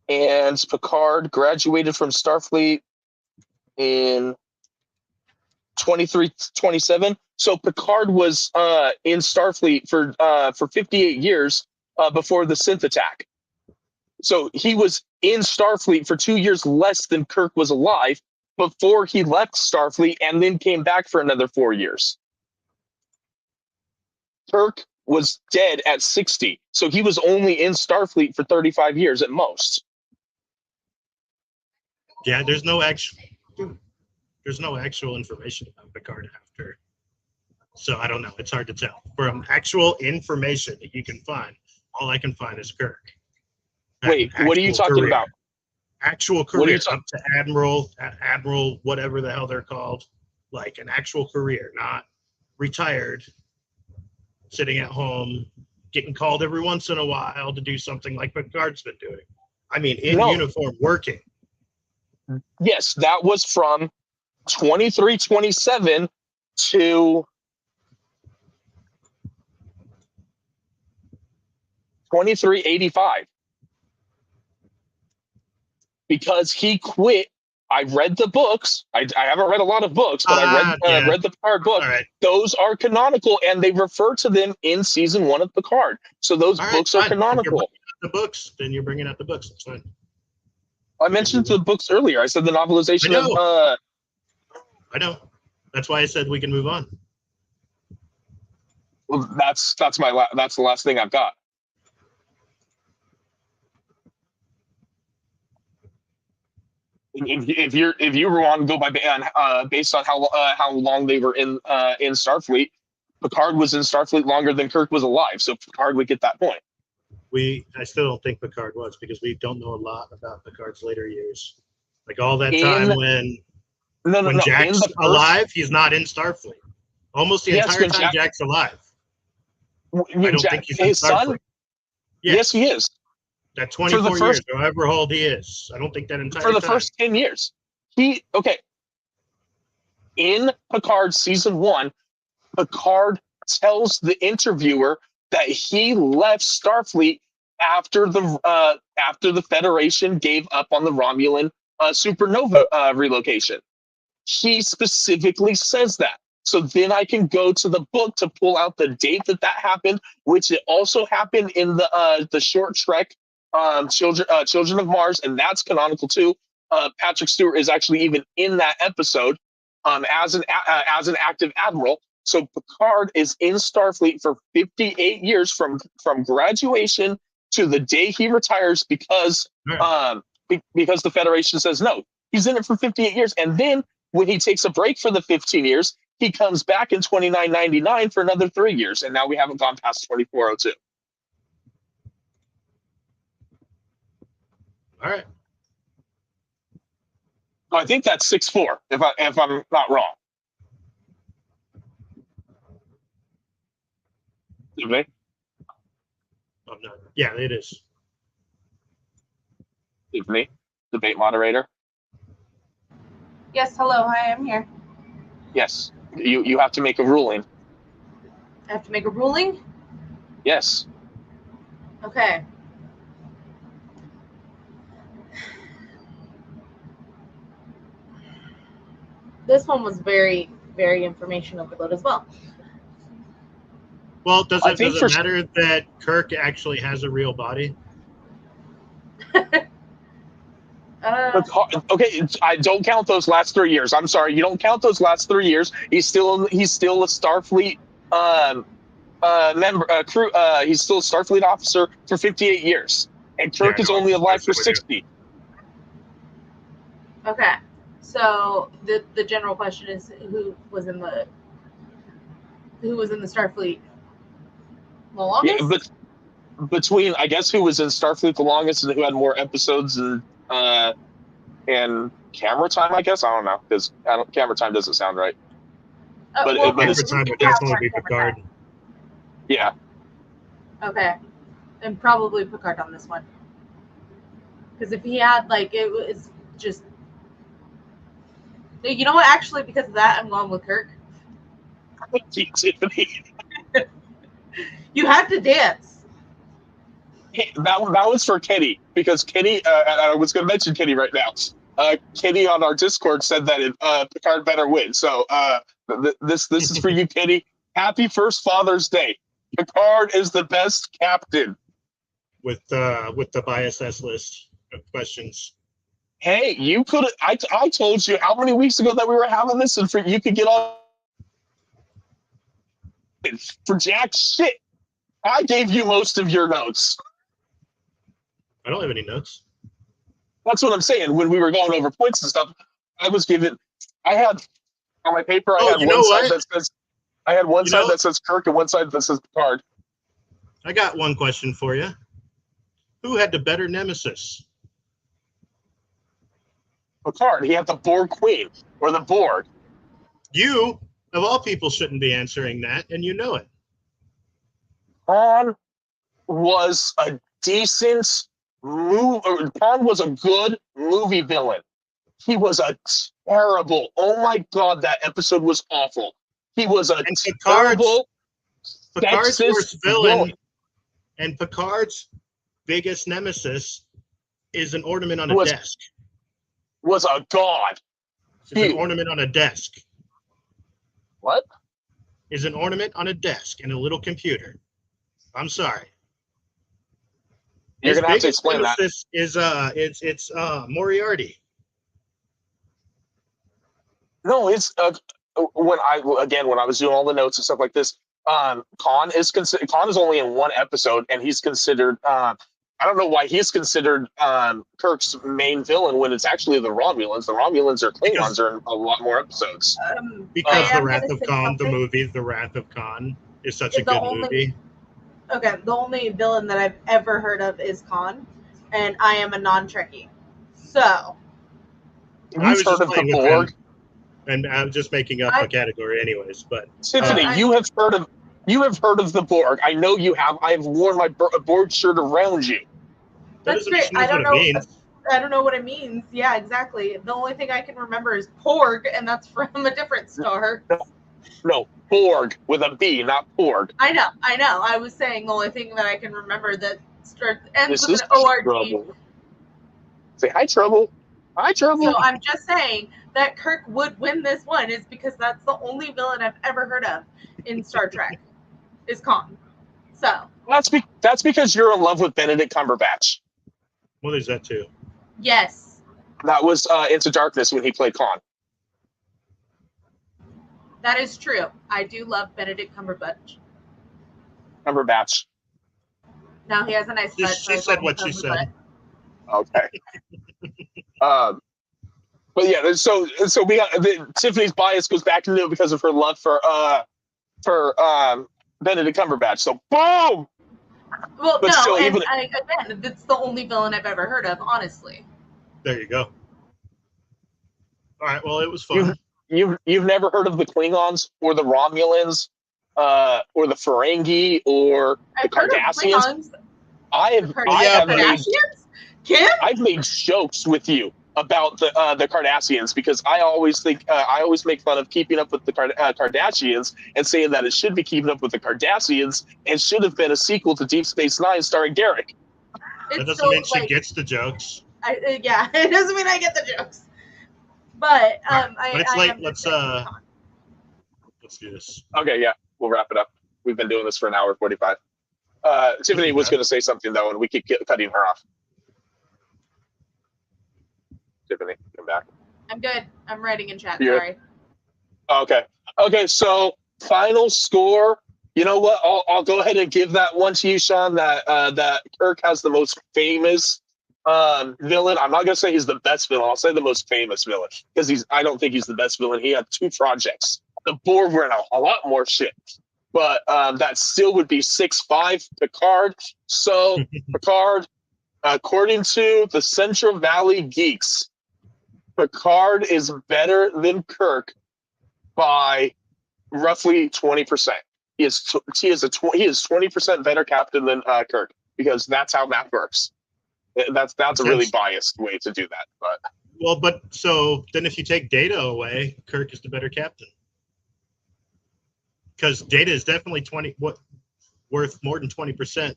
and Picard graduated from Starfleet in 2327. So Picard was in Starfleet for 58 years before the synth attack. So he was in Starfleet for 2 years less than Kirk was alive before he left Starfleet, and then came back for another 4 years. Kirk was dead at 60, so he was only in Starfleet for 35 years at most. Yeah, there's no actual information about Picard after. So I don't know. It's hard to tell. From actual information that you can find, all I can find is Kirk. Wait, what are you talking about? Actual career, up to admiral, whatever the hell they're called. Like an actual career, not retired, sitting at home, getting called every once in a while to do something like Picard's been doing. I mean, in uniform, working. Yes, that was from 2327 to 2385. Because he quit. I read the books. I haven't read a lot of books, but I read the Picard book. Right. Those are canonical, and they refer to them in season 1 of Picard. So those books are canonical. Then you're bringing out the books. That's fine. I mentioned the books earlier. I said the novelization of. I know. That's why I said we can move on. Well, that's the last thing I've got. If you want to go by based on how long they were in Starfleet, Picard was in Starfleet longer than Kirk was alive, so Picard would get that point. I still don't think Picard was, because we don't know a lot about Picard's later years. Like all that time when Jack's alive, he's not in Starfleet. Almost the entire time Jack's alive. I don't think he's in Starfleet. Yes, he is. That 24 years, however old he is. I don't think that entire time. For the first 10 years. In Picard season 1, Picard tells the interviewer that he left Starfleet after the Federation gave up on the Romulan supernova relocation. He specifically says that. So then I can go to the book to pull out the date that happened, which it also happened in the short Trek Children of Mars, and that's canonical too. Patrick Stewart is actually even in that episode as an active admiral. So Picard is in Starfleet for 58 years from graduation to the day he retires, because the Federation says no. He's in it for 58 years, and then when he takes a break for the 15 years, he comes back in 2999 for another 3 years, and now we haven't gone past 2402. All right. I think that's 6-4, if I'm not wrong. Okay. Oh, no. Yeah, it is. Tiffany, debate moderator. Yes, hello, hi, I'm here. Yes, you have to make a ruling. I have to make a ruling? Yes. Okay. This one was very, very information overload as well. Well, does it matter that Kirk actually has a real body? Okay, I don't count those last 3 years. I'm sorry, you don't count those last 3 years. He's still a Starfleet member, crew. He's still a Starfleet officer for 58 years, and Kirk is only alive for 60. Okay, so the general question is who was in the Starfleet the longest? Yeah, but between, I guess, who was in Starfleet the longest and who had more episodes and camera time, I guess. I don't know, because camera time doesn't sound right. But Camera it's, time would definitely be Picard. Yeah. Okay, and probably Picard on this one, because if he had it was just, you know what? Actually, because of that, I'm going with Kirk. Tiffany. You had to dance. That was for Kenny, because Kenny, I was going to mention Kenny right now. Kenny on our Discord said that Picard better win. So this is for you, Kenny. Happy first Father's Day. Picard is the best captain. With the bias list of questions. Hey, you could. I told you how many weeks ago that we were having this, and you could get all for jack shit. I gave you most of your notes. I don't have any notes. That's what I'm saying. When we were going over points and stuff, I had on my paper. I had one side that says. I had one side that says Kirk and one side that says Picard. I got one question for you. Who had the better nemesis? Picard. He had the Borg Queen or the Borg. You, of all people, shouldn't be answering that, and you know it. Khan was a decent Khan was a good movie villain. He was a terrible. Oh my God, that episode was awful. He was a terrible. Picard's worst villain, and Picard's biggest nemesis is an ornament on a desk. Was a god. It's an ornament on a desk. What? Is an ornament on a desk in a little computer. I'm sorry. You're gonna have to explain that. It's Moriarty. No, it's when I was doing all the notes and stuff like this. Khan is only in one episode, and he's considered. I don't know why he's considered Kirk's main villain when it's actually the Romulans. The Romulans or Klingons are in a lot more episodes. Because The Wrath of Khan, the movie The Wrath of Khan, is such a good movie. Okay, the only villain that I've ever heard of is Khan, and I am a non-Trekkie. So. I was heard of the Borg. And I'm just making up a category anyways, but. Tiffany, you have heard of the Borg. I know you have. I have worn my Borg shirt around you. That's great. I don't know what it means. Yeah, exactly. The only thing I can remember is Porg, and that's from a different star. No, Borg with a B, not Porg. I know. I was saying the only thing that I can remember that ends with an ORG. Trouble. Say hi, Trouble. Hi, Trouble. So I'm just saying that Kirk would win this one is because that's the only villain I've ever heard of in Star Trek is Khan. So that's because you're in love with Benedict Cumberbatch. Well, there's that too. Yes. That was Into Darkness when he played Khan. That is true. I do love Benedict Cumberbatch. Now he has a nice butt. She said what she said. Okay. But yeah, so we got Tiffany's bias goes back into it because of her love for Benedict Cumberbatch. So boom. Well, but no, again, it's the only villain I've ever heard of, honestly. There you go. All right. Well, it was fun. You've never heard of the Klingons or the Romulans, or the Ferengi or the Cardassians? I've made jokes with you about the Cardassians because I always make fun of Keeping Up with the Kardashians and saying that it should be Keeping Up with the Cardassians and should have been a sequel to Deep Space Nine starring Derek. That doesn't mean she gets the jokes. Yeah, it doesn't mean I get the jokes. But it's late. Let's do this. Okay, yeah, we'll wrap it up. We've been doing this for an hour 45. Tiffany was going to say something though, and we keep cutting her off. Tiffany, come back. I'm good. I'm writing in chat. You're- Sorry. Okay. So final score. You know what? I'll go ahead and give that one to you, Sean. That Kirk has the most famous villain. I'm not gonna say he's the best villain. I'll say the most famous villain because I don't think he's the best villain. He had 2 projects. The Borg were in a lot more shit, but that still would be 6-5 Picard. So Picard, according to the Central Valley Geeks, Picard is better than Kirk by roughly 20%. He is 20% better captain than Kirk because that's how math works. That's a really biased way to do that, but But so then if you take Data away, Kirk is the better captain. Because Data is definitely worth more than 20%.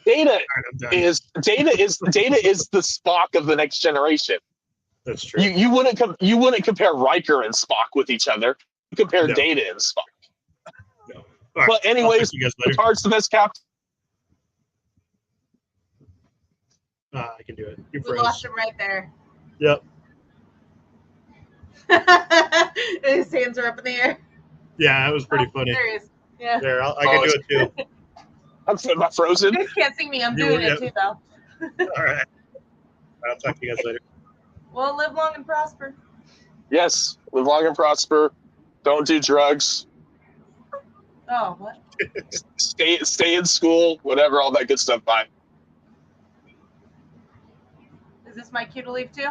Data is the Spock of the next generation. That's true. You wouldn't compare Riker and Spock with each other. You compare Data and Spock. No. But anyways, Picard's the best captain. I can do it. You We lost him right there. Yep. His hands are up in the air. Yeah, that was pretty funny. There he is. Yeah. There, I can do it too. I'm not frozen. You guys can't see me. I'm doing it too, though. All right. I'll talk to you guys later. Well, live long and prosper. Yes, live long and prosper. Don't do drugs. Oh, what? Stay in school. Whatever, all that good stuff. Bye. Is this my cue to leave too?